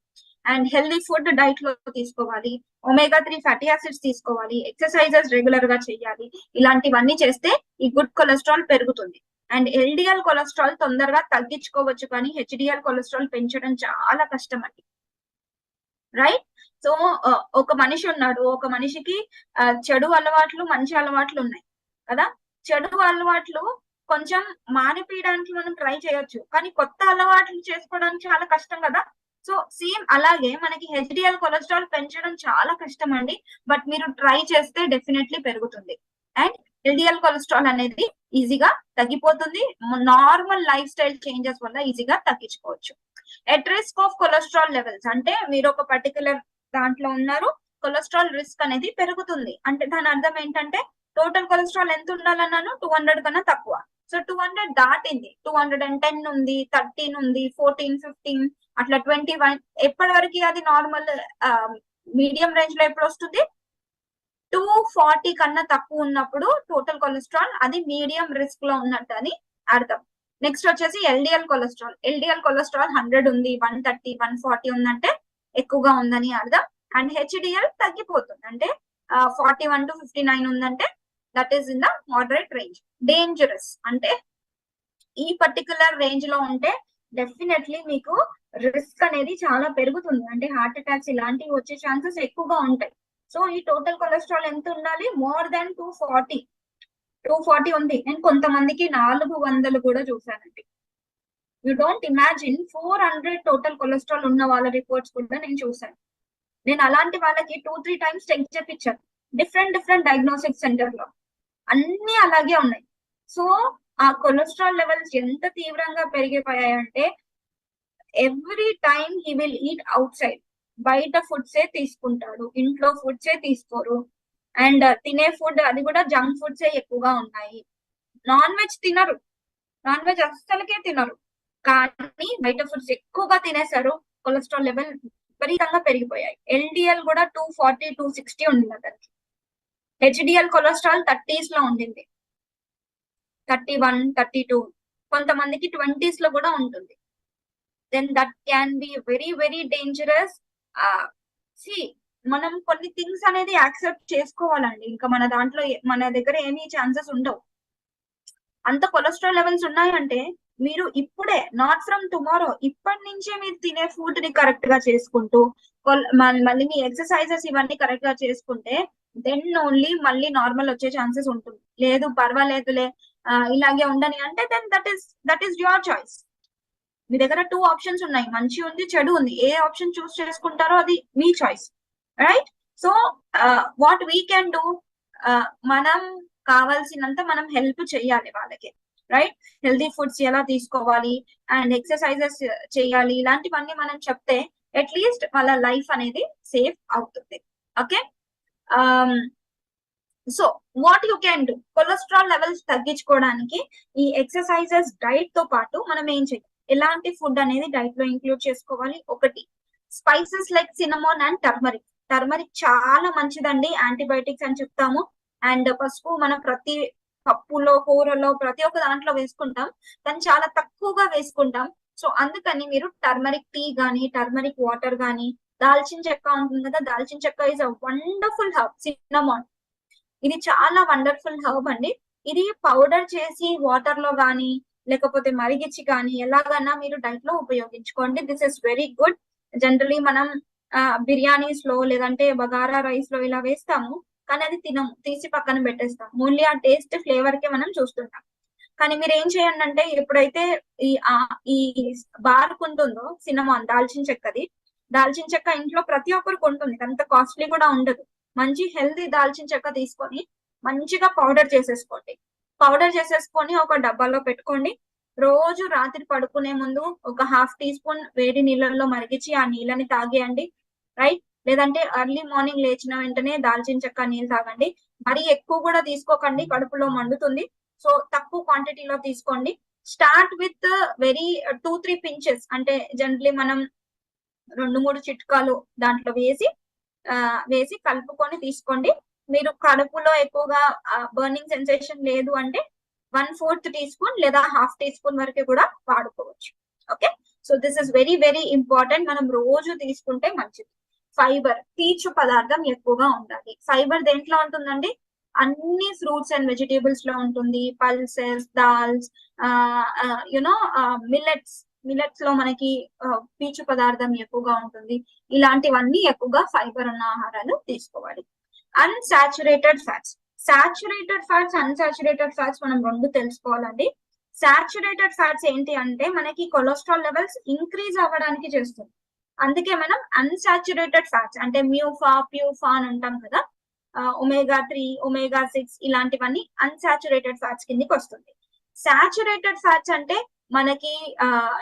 అండ్ హెల్దీ ఫుడ్ డైట్ లో తీసుకోవాలి, ఒమేగా 3 ఫ్యాటీ యాసిడ్స్ తీసుకోవాలి, ఎక్సర్సైజెస్ రెగ్యులర్ గా చేయాలి. ఇలాంటివన్నీ చేస్తే ఈ గుడ్ కొలెస్ట్రాల్ పెరుగుతుంది. అండ్ ఎల్డిఎల్ కొలెస్ట్రాల్ తొందరగా తగ్గించుకోవచ్చు, కానీ హెచ్డిఎల్ కొలెస్ట్రాల్ పెంచడం చాలా కష్టం అండి. రైట్? సో ఒక మనిషి ఉన్నాడు, ఒక మనిషికి చెడు అలవాట్లు మంచి అలవాట్లు ఉన్నాయి కదా. చెడు అలవాట్లు కొంచెం మానిపించడానికి మనం ట్రై చేయొచ్చు, కానీ కొత్త అలవాట్లు చేసుకోవడానికి చాలా కష్టం కదా. సో సేమ్ అలాగే మనకి హెచ్డిఎల్ కొలెస్ట్రాల్ పెంచడం చాలా కష్టం అండి, బట్ మీరు ట్రై చేస్తే డెఫినెట్లీ పెరుగుతుంది. అండ్ ఎల్డిఎల్ కొలెస్ట్రాల్ అనేది ఈజీగా తగ్గిపోతుంది, నార్మల్ లైఫ్ స్టైల్ చేంజెస్ వల్ల ఈజీగా తగ్గించుకోవచ్చు. At risk of cholesterol levels అంటే మీరు ఒక పర్టికులర్ దాంట్లో ఉన్నారు, కొలెస్ట్రాల్ రిస్క్ అనేది పెరుగుతుంది. అంటే దాని అర్థం ఏంటంటే టోటల్ కొలెస్ట్రాల్ ఎంత ఉండాలన్నాను, 200 కన్నా తక్కువ. సో 200 దాటింది, 210 ఉంది, 13 ఉంది, 14, 15 అట్లా 21, ఎప్పటి వరకు అది నార్మల్ మీడియం రేంజ్ లో ఎప్పుడు వస్తుంది, 240 కన్నా తక్కువ ఉన్నప్పుడు టోటల్ కొలెస్ట్రాల్ అది మీడియం రిస్క్ లో ఉన్నట్టు అని అర్థం. నెక్స్ట్ వచ్చేసి ఎల్డిఎల్ కొలెస్ట్రాల్. ఎల్డిఎల్ కొలెస్ట్రాల్ 100 ఉంది, 130, 140 ఉందంటే ఎక్కువగా ఉందని అర్థం. అండ్ హెచ్డిఎల్ తగ్గిపోతుంది, అంటే 41 to 59 ఉందంటే that is in the moderate range. Dangerous అంటే ఈ పర్టికులర్ రేంజ్ లో ఉంటే డెఫినెట్లీ మీకు రిస్క్ అనేది చాలా పెరుగుతుంది, అంటే హార్ట్ అటాక్స్ ఇలాంటివి వచ్చే ఛాన్సెస్ ఎక్కువగా ఉంటాయి. సో ఈ టోటల్ కొలెస్ట్రాల్ ఎంత ఉండాలి, మోర్ దాన్ 240 ఉంది. నేను కొంతమందికి 400 కూడా చూసానండి. You don't imagine 400 total cholesterol ఉన్న వాళ్ళ రిపోర్ట్స్ కూడా నేను చూసాను. నేను అలాంటి వాళ్ళకి 2-3 టైమ్స్ చెక్ చేపించాను డిఫరెంట్ డయాగ్నోస్టిక్ సెంటర్ లో, అన్ని అలాగే ఉన్నాయి. సో ఆ కొలెస్ట్రాల్ లెవెల్స్ ఎంత తీవ్రంగా పెరిగిపోయాయంటే every time he will eat outside, బయట ఫుడ్సే తీసుకుంటాడు, ఇంట్లో ఫుడ్సే తీసుకోరు. అండ్ తినే ఫుడ్ అది కూడా జంక్ ఫుడ్సే ఎక్కువగా ఉన్నాయి. నాన్ వెజ్ తినరు, నాన్ వెజ్ అస్సలకే తినరు, కానీ బయట ఫుడ్స్ ఎక్కువగా తినేశారు. కొలెస్ట్రాల్ లెవెల్ విపరీతంగా పెరిగిపోయాయి. ఎల్డిఎల్ కూడా 240, 260 ఉండింది అతనికి. హెచ్డిఎల్ కొలెస్ట్రాల్ 30s లో ఉండింది, 31, 32, కొంతమందికి 20s లో కూడా ఉంటుంది. Then that can be very dangerous. మనం కొన్ని థింగ్స్ అనేది యాక్సెప్ట్ చేసుకోవాలండి, ఇంకా మన దాంట్లో మన దగ్గర ఏమీ ఛాన్సెస్ ఉండవు. అంత కొలెస్ట్రాల్ లెవెల్స్ ఉన్నాయంటే మీరు ఇప్పుడే, నాట్ ఫ్రమ్ టుమారో, ఇప్పటి నుంచే మీరు తినే ఫుడ్ ని కరెక్ట్ గా చేసుకుంటూ మళ్ళీ మీ ఎక్సర్సైజెస్ ఇవన్నీ కరెక్ట్ గా చేసుకుంటే దెన్ ఓన్లీ మళ్ళీ నార్మల్ వచ్చే ఛాన్సెస్ ఉంటుంది. లేదు పర్వాలేదులే ఇలాగే ఉండని అంటే then that is your choice. మీ దగ్గర 2 ఆప్షన్స్ ఉన్నాయి, మంచి ఉంది, చెడు ఉంది. ఏ ఆప్షన్ చూస్ చేసుకుంటారో అది మీ choice, right? So what we can do, మనం కావాల్సినంత మనం హెల్ప్ చేయాలి వాళ్ళకి, రైట్? హెల్దీ ఫుడ్స్ ఎలా తీసుకోవాలి అండ్ ఎక్సర్సైజెస్ చేయాలి, ఇలాంటివన్నీ మనం చెప్తే అట్లీస్ట్ వాళ్ళ లైఫ్ అనేది సేఫ్ అవుతుంది. Okay, so what you can do, cholesterol levels తగ్గించుకోవడానికి ఈ ఎక్సర్సైజెస్ డైట్ తో పాటు మనం ఏం చేయాలి, ఎలాంటి ఫుడ్ అనేది డైట్ లో ఇంక్లూడ్ చేసుకోవాలి. ఒకటి, spices like cinnamon and turmeric. Turmeric చాలా మంచిదండి, యాంటీబయాటిక్స్ అని చెప్తాము. అండ్ పసుపు మనం ప్రతి పప్పులో, కూరలో, ప్రతి ఒక్క దాంట్లో వేసుకుంటాం, కానీ చాలా తక్కువగా వేసుకుంటాం. సో అందుకని మీరు టర్మరిక్ టీ గానీ, టర్మరిక్ వాటర్ గానీ, దాల్చిన చెక్క ఉంటుంది కదా, దాల్చిన చెక్క ఇస్ అ వండర్ఫుల్ హర్బ్. సినమోన్ ఇది చాలా వండర్ఫుల్ హర్బ్ అండి. ఇది పౌడర్ చేసి వాటర్ లో గానీ లేకపోతే మరిగిచ్చి కానీ ఎలాగన్నా మీరు డైట్ లో ఉపయోగించుకోండి. This is very good. Generally మనం బిర్యానీస్ లో లేదంటే బగారా రైస్ లో ఇలా వేస్తాము, కానీ అది తినము, తీసి పక్కన పెట్టేస్తాం. ఓన్లీ ఆ టేస్ట్ ఫ్లేవర్ కే మనం చూస్తుంటాం. కానీ మీరు ఏం చేయండి అంటే ఎప్పుడైతే ఈ బార్క్ ఉంటుందో సినమాన్, దాల్చిన చెక్కది, దాల్చిన చెక్క ఇంట్లో ప్రతి ఒక్కరికి ఉంటుంది, అంత కాస్ట్లీ కూడా ఉండదు. మంచి హెల్దీ దాల్చిన చెక్క తీసుకొని మంచిగా పౌడర్ చేసేసుకోండి. పౌడర్ చేసేసుకొని ఒక డబ్బాలో పెట్టుకోండి. రోజు రాత్రి పడుకునే ముందు ఒక హాఫ్ టీ స్పూన్ వేడి నీళ్ళల్లో మరిగించి ఆ నీళ్ళని తాగేయండి, రైట్. లేదంటే ఎర్లీ మార్నింగ్ లేచిన వెంటనే దాల్చిన చెక్క నీళ్ళు తాగండి. మరి ఎక్కువ కూడా తీసుకోకండి, కడుపులో మండుతుంది. సో తక్కువ క్వాంటిటీలో తీసుకోండి. స్టార్ట్ విత్ వెరీ 2-3 పించెస్, అంటే జనరలీ మనం 2-3 చిట్కాలు దాంట్లో వేసి కలుపుకొని తీసుకోండి. మీరు కడుపులో ఎక్కువగా బర్నింగ్ సెన్సేషన్ లేదు అంటే 1/4 టీ స్పూన్ లేదా హాఫ్ టీ స్పూన్ వరకు కూడా వాడుకోవచ్చు. Okay, so this is very very important. మనం రోజు తీసుకుంటే మంచిది. ఫైబర్, పీచు పదార్థం ఎక్కువగా ఉండాలి. ఫైబర్ దేంట్లో ఉంటుందండి? అన్ని ఫ్రూట్స్ అండ్ వెజిటేబుల్స్ లో ఉంటుంది. పల్సెస్, దాల్స్, యునో మిల్లెట్స్ లో మనకి పీచు పదార్థం ఎక్కువగా ఉంటుంది. ఇలాంటివన్నీ ఎక్కువగా ఫైబర్ ఉన్న ఆహారాలు తీసుకోవాలి. అన్సాచురేటెడ్ ఫ్యాట్స్, అన్సాచురేటెడ్ ఫ్యాట్స్ మనం రెండు తెలుసుకోవాలండి. సాచురేటెడ్ ఫ్యాట్స్ ఏంటి అంటే మనకి కొలెస్ట్రాల్ లెవెల్స్ ఇంక్రీజ్ అవ్వడానికి చేస్తుంది. అందుకే మనం అన్సాచురేటెడ్ ఫ్యాట్స్ అంటే ప్యూఫా అని అంటాం కదా, omega-3, omega-6 ఇలాంటివన్నీ అన్సాచురేటెడ్ ఫ్యాట్స్ కిందకి వస్తుంది. సాచురేటెడ్ ఫ్యాట్స్ అంటే మనకి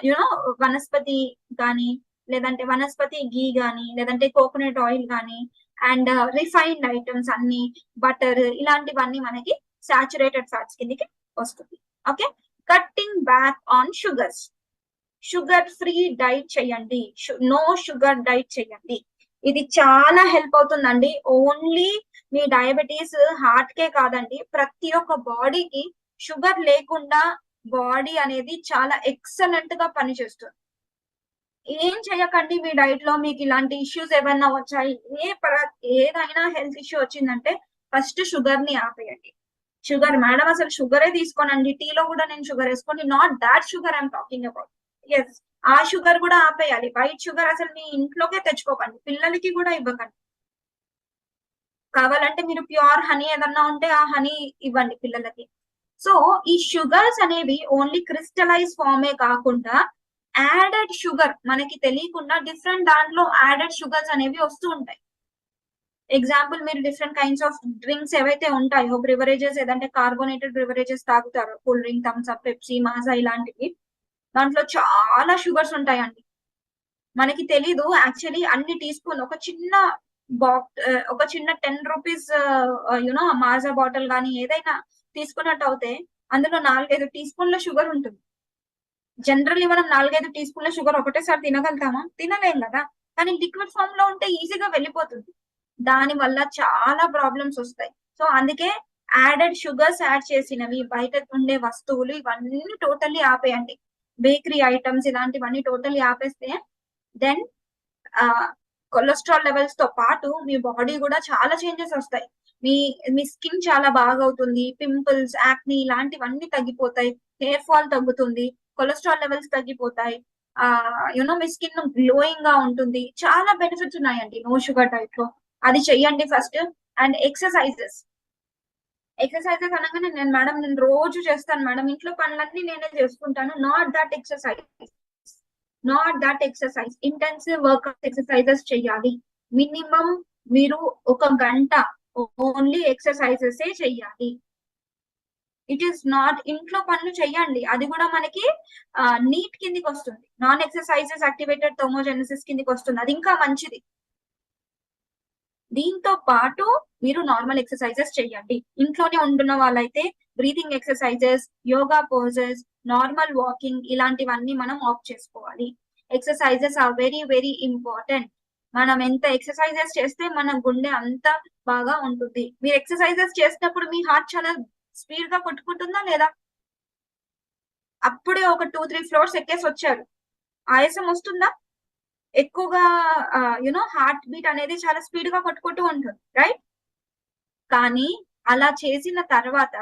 యునో వనస్పతి కానీ, లేదంటే వనస్పతి గీ కానీ, లేదంటే కోకోనట్ ఆయిల్ కానీ, అండ్ రిఫైన్డ్ ఐటమ్స్ అన్ని, బటర్, ఇలాంటివన్నీ మనకి సాచురేటెడ్ ఫ్యాట్స్ కిందకి వస్తుంది. Okay, cutting back on sugars, sugar free diet చేయండి, నో షుగర్ డైట్ చేయండి. ఇది చాలా హెల్ప్ అవుతుందండి. ఓన్లీ మీ డయాబెటీస్ హార్ట్ కే కాదండి, ప్రతి ఒక్క బాడీకి షుగర్ లేకుండా బాడీ అనేది చాలా ఎక్సలెంట్ గా పనిచేస్తుంది. ఏం చేయకండి మీ డైట్ లో మీకు ఇలాంటి ఇష్యూస్ ఏమైనా వచ్చాయి, ఏదైనా హెల్త్ ఇష్యూ వచ్చిందంటే ఫస్ట్ షుగర్ ని ఆపేయండి. షుగర్ మేడం అసలు షుగరే తీసుకోనండి, టీలో కూడా నేను షుగర్ వేసుకోండి, not that sugar I'm talking about. Yes, ఆ షుగర్ కూడా ఆపేయాలి. వైట్ షుగర్ అసలు మీ ఇంట్లోకే తెచ్చుకోకండి, పిల్లలకి కూడా ఇవ్వకండి. కావాలంటే మీరు ప్యూర్ హనీ ఏదన్నా ఉంటే ఆ హనీ ఇవ్వండి పిల్లలకి. సో ఈ షుగర్స్ అనేవి ఓన్లీ క్రిస్టలైజ్ ఫార్మే కాకుండా యాడెడ్ షుగర్ మనకి తెలియకుండా డిఫరెంట్ దాంట్లో యాడెడ్ షుగర్స్ అనేవి వస్తూ ఉంటాయి. ఎగ్జాంపుల్, మీరు డిఫరెంట్ కైండ్స్ ఆఫ్ డ్రింక్స్ ఏవైతే ఉంటాయో, బ్రివరేజెస్ ఏదంటే కార్బోనేటెడ్ బ్రివరేజెస్ తాగుతారు, cool drink, Thums Up, Pepsi, Maaza ఇలాంటివి, దాంట్లో చాలా షుగర్స్ ఉంటాయండి. మనకి తెలీదు యాక్చువల్లీ అన్ని టీ స్పూన్ ఒక చిన్న 10 రూపీస్ యునో మాజా బాటిల్ కానీ ఏదైనా తీసుకున్నట్టు అయితే అందులో 4-5 టీ స్పూన్ల షుగర్ ఉంటుంది. జనరల్లీ మనం 4-5 టీ స్పూన్ల షుగర్ ఒకటేసారి తినగలుగుతామా? తినలేం కదా. కానీ లిక్విడ్ ఫామ్ లో ఉంటే ఈజీగా వెళ్ళిపోతుంది. దాని వల్ల చాలా ప్రాబ్లమ్స్ వస్తాయి. సో అందుకే యాడెడ్ షుగర్స్ యాడ్ చేసినవి, బయట ఉండే వస్తువులు ఇవన్నీ టోటల్లీ ఆపేయండి. బేకరీ ఐటమ్స్ ఇలాంటివన్నీ టోటల్లీ ఆపేస్తే దెన్ కొలెస్ట్రాల్ లెవెల్స్ తో పాటు మీ బాడీ కూడా చాలా చేంజెస్ వస్తాయి. మీ స్కిన్ చాలా బాగా అవుతుంది, పింపుల్స్, యాక్ని ఇలాంటివన్నీ తగ్గిపోతాయి, హెయిర్ ఫాల్ తగ్గుతుంది, కొలెస్ట్రాల్ లెవెల్స్ తగ్గిపోతాయి, యునో మీ స్కిన్ గ్లోయింగ్ గా ఉంటుంది. చాలా బెనిఫిట్స్ ఉన్నాయండి నో షుగర్ డైట్ లో. అది చెయ్యండి ఫస్ట్. అండ్ ఎక్సర్సైజెస్ అనగానే నేను రోజు చేస్తాను మేడం, ఇంట్లో పనులన్నీ నేనే చేసుకుంటాను. Not that exercise. Intensive workout exercises చెయ్యాలి. మినిమం మీరు 1 గంట ఓన్లీ ఎక్సర్సైజెస్ చెయ్యాలి. ఇట్ ఈస్ నాట్, ఇంట్లో పనులు చెయ్యండి, అది కూడా మనకి నీట్ కిందికి వస్తుంది. నాన్ ఎక్సర్సైజెస్ యాక్టివేటెడ్ థర్మోజెనిసిస్ కిందికి వస్తుంది, అది ఇంకా మంచిది. దీంతో పాటు మీరు నార్మల్ ఎక్సర్సైజెస్ చెయ్యండి. ఇంట్లోనే ఉంటున్న వాళ్ళైతే breathing exercises, yoga poses, normal walking ఇలాంటివన్నీ మనం ఆప్ట్ చేసుకోవాలి. Exercises are very very important. మనం ఎంత ఎక్సర్సైజెస్ చేస్తే మన గుండె అంత బాగా ఉంటుంది. మీరు ఎక్సర్సైజెస్ చేసినప్పుడు మీ హార్ట్ చాలా స్పీడ్ గా కొట్టుకుంటుందా లేదా? అప్పుడే ఒక 2-3 ఫ్లోర్స్ ఎక్కేసి వచ్చారు, ఆయాసం వస్తుందా? ఎక్కువగా యునో హార్ట్ బీట్ అనేది చాలా స్పీడ్ గా కొట్టుకుంటూ ఉంటుంది, రైట్? కానీ అలా చేసిన తర్వాత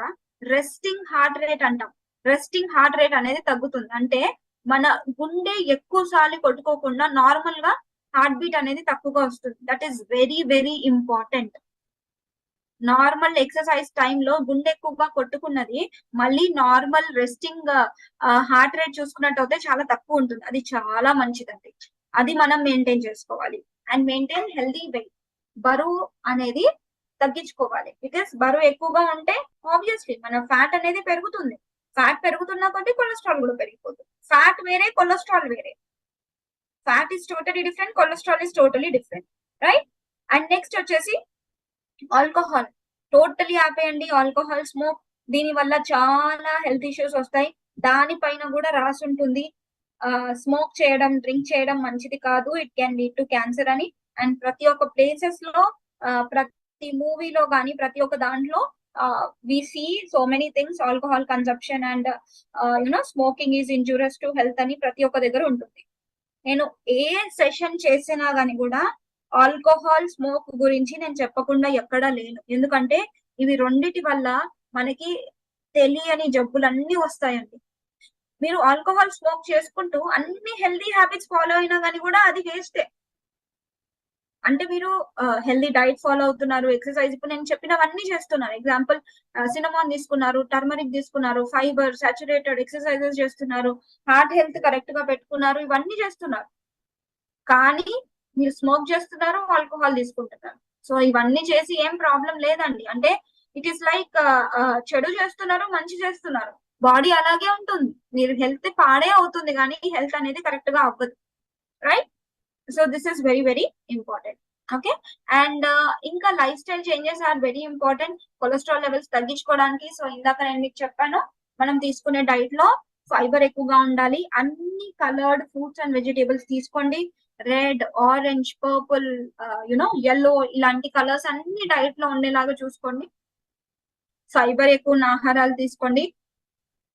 రెస్టింగ్ హార్ట్ రేట్ అంటాం. రెస్టింగ్ హార్ట్ రేట్ అనేది తగ్గుతుంది. అంటే మన గుండె ఎక్కువ సార్లు కొట్టుకోకుండా నార్మల్ గా హార్ట్ బీట్ అనేది తక్కువగా వస్తుంది. That is very very important. Normal exercise టైంలో గుండె ఎక్కువగా కొట్టుకున్నది మళ్ళీ నార్మల్ రెస్టింగ్ హార్ట్ రేట్ చూసుకున్నట్టు అయితే చాలా తక్కువ ఉంటుంది. అది చాలా మంచిదండి, అది మనం మెయింటైన్ చేసుకోవాలి. అండ్ మెయింటైన్ హెల్దీ వెయిట్, బరువు అనేది తగ్గించుకోవాలి. బికాస్ బరువు ఎక్కువగా ఉంటే ఆబ్వియస్లీ మన ఫ్యాట్ అనేది పెరుగుతుంది. ఫ్యాట్ పెరుగుతున్న కొద్దీ కొలెస్ట్రాల్ కూడా పెరిగిపోతుంది. ఫ్యాట్ వేరే, కొలెస్ట్రాల్ వేరే. Fat is totally different, cholesterol is totally different, right? And next వచ్చేసి ఆల్కహాల్ టోటలీ ఆపేయండి. ఆల్కహాల్ స్మోక్, దీని వల్ల చాలా హెల్త్ ఇష్యూస్ వస్తాయి. దానిపైన కూడా రాసి ఉంటుంది, స్మోక్ చేయడం, డ్రింక్ చేయడం మంచిది కాదు, it can lead to cancer అని. అండ్ ప్రతి ఒక్క ప్లేసెస్ లో, ప్రతి మూవీలో కానీ ప్రతి ఒక్క దాంట్లో we see so many things, alcohol consumption and smoking is injurious to health అని ప్రతి ఒక్క దగ్గర ఉంటుంది. నేను ఏ సెషన్ చేసినా గానీ కూడా ఆల్కహాల్ స్మోక్ గురించి నేను చెప్పకుండా ఎక్కడా లేను. ఎందుకంటే ఇవి రెండిటి వల్ల మనకి తెలియని జబ్బులన్నీ వస్తాయండి. మీరు ఆల్కహాల్ స్మోక్ చేసుకుంటూ అన్ని హెల్దీ హ్యాబిట్స్ ఫాలో అయినా కానీ కూడా అది వేస్టే. అంటే మీరు హెల్దీ డైట్ ఫాలో అవుతున్నారు, ఎక్సర్సైజ్, ఇప్పుడు నేను చెప్పినవన్నీ చేస్తున్నారు. ఎగ్జాంపుల్, సినమాన్ తీసుకున్నారు, టర్మరిక్ తీసుకున్నారు, ఫైబర్, సాచురేటెడ్ ఎక్సర్సైజెస్ చేస్తున్నారు, హార్ట్ హెల్త్ కరెక్ట్ గా పెట్టుకున్నారు, ఇవన్నీ చేస్తున్నారు. కానీ మీరు స్మోక్ చేస్తున్నారు, ఆల్కహాల్ తీసుకుంటున్నారు. సో ఇవన్నీ చేసి ఏం ప్రాబ్లం లేదండి. అంటే ఇట్ ఈస్ లైక్ చెడు చేస్తున్నారు, మంచి చేస్తున్నారు, బాడీ అలాగే ఉంటుంది. మీరు హెల్త్ పాడే అవుతుంది కానీ హెల్త్ అనేది కరెక్ట్ గా అవ్వదు, right? So this is very very important. Okay, and ఇంకా lifestyle changes are very important cholesterol levels తగ్గించుకోవడానికి. సో ఇందాక నేను మీకు చెప్పాను, మనం తీసుకునే డైట్ లో ఫైబర్ ఎక్కువగా ఉండాలి, అన్ని కలర్డ్ ఫ్రూట్స్ అండ్ వెజిటేబుల్స్ తీసుకోండి, రెడ్, ఆరెంజ్, పర్పుల్, యెల్లో, ఇలాంటి కలర్స్ అన్ని డైట్ లో ఉండేలాగా చూసుకోండి. ఫైబర్ ఎక్కువ ఉన్న ఆహారాలు తీసుకోండి.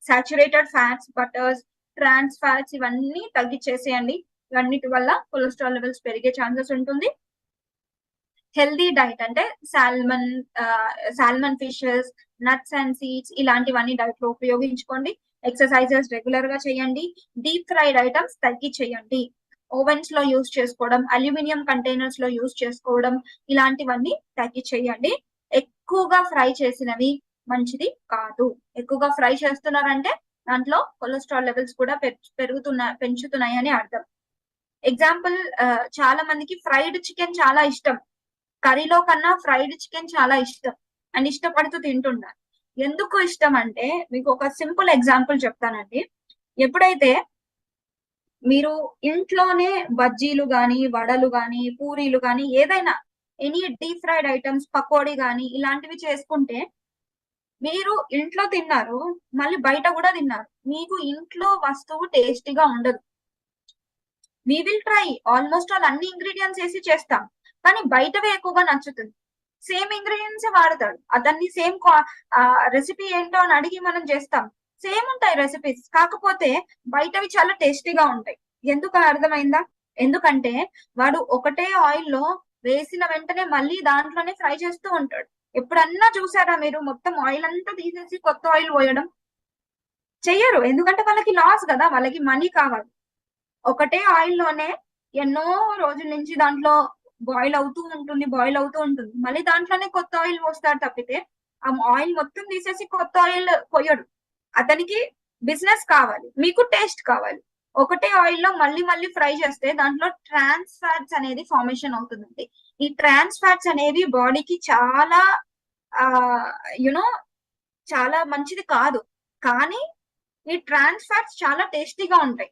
Saturated fats, butters, trans fats ఇవన్నీ తగ్గించేసేయండి. ఇవన్నిటి వల్ల కొలెస్ట్రాల్ లెవెల్స్ పెరిగే ఛాన్సెస్ ఉంటుంది. హెల్దీ డైట్ అంటే salmon fishes, nuts and seeds ఇలాంటివన్నీ డైట్ లో ఉపయోగించుకోండి. ఎక్సర్సైజెస్ రెగ్యులర్ గా చేయండి. డీప్ ఫ్రైడ్ ఐటమ్స్ తగ్గించేయండి. ఓవెన్స్ లో యూజ్ చేసుకోవడం, అల్యూమినియం కంటైనర్స్ లో యూజ్ చేసుకోవడం, ఇలాంటివన్నీ తగ్గించేయండి. ఎక్కువగా ఫ్రై చేసినవి మంచిది కాదు. ఎక్కువగా ఫ్రై చేస్తున్నారంటే దాంట్లో కొలెస్ట్రాల్ లెవెల్స్ కూడా పెంచుతున్నాయి అని అర్థం. ఎగ్జాంపుల్, చాలా మందికి ఫ్రైడ్ చికెన్ చాలా ఇష్టం, కర్రీలో కన్నా ఫ్రైడ్ చికెన్ చాలా ఇష్టం అండ్ ఇష్టపడుతూ తింటున్నారు. ఎందుకు ఇష్టం అంటే మీకు ఒక సింపుల్ ఎగ్జాంపుల్ చెప్తానండి. ఎప్పుడైతే మీరు ఇంట్లోనే బజ్జీలు గాని, వడలు గాని, పూరీలు గాని, ఏదైనా any deep fried items, pakodi గాని ఇలాంటివి చేసుకుంటే మీరు ఇంట్లో తిన్నారు, మళ్ళీ బయట కూడా తిన్నారు, మీకు ఇంట్లో వస్తువు టేస్టీగా ఉండదు. We will try almost all అన్ని ఇంగ్రీడియంట్స్ వేసి చేస్తాం, కానీ బయటవే ఎక్కువగా నచ్చుతుంది. సేమ్ ఇంగ్రీడియంట్స్ వాడతాడు, అతన్ని సేమ్ రెసిపీ ఏంటో అని అడిగి మనం చేస్తాం, సేమ్ ఉంటాయి రెసిపీస్, కాకపోతే బయటవి చాలా టేస్టీగా ఉంటాయి. ఎందుకు అర్థమైందా? ఎందుకంటే వాడు ఒకటే ఆయిల్ లో వేసిన వెంటనే మళ్ళీ దాంట్లోనే ఫ్రై చేస్తూ ఉంటాడు. ఎప్పుడన్నా చూసారా మీరు మొత్తం ఆయిల్ అంతా తీసేసి కొత్త ఆయిల్ పోయడం? చెయ్యరు, ఎందుకంటే వాళ్ళకి లాస్ కదా, వాళ్ళకి మనీ కావాలి. ఒకటే ఆయిల్ లోనే ఎన్నో రోజుల నుంచి దాంట్లో బాయిల్ అవుతూ ఉంటుంది, మళ్ళీ దాంట్లోనే కొత్త ఆయిల్ పోస్తారు తప్పితే ఆ ఆయిల్ మొత్తం తీసేసి కొత్త ఆయిల్ పోయడు. అతనికి బిజినెస్ కావాలి, మీకు టేస్ట్ కావాలి. ఒకటే ఆయిల్ లో మళ్ళీ మళ్ళీ ఫ్రై చేస్తే దాంట్లో ట్రాన్స్ ఫ్యాట్స్ అనేది ఫార్మేషన్ అవుతుందండి. ఈ ట్రాన్స్ ఫ్యాట్స్ అనేవి బాడీకి చాలా చాలా మంచిది కాదు, కానీ ఈ ట్రాన్స్ ఫ్యాట్స్ చాలా టేస్టీగా ఉంటాయి.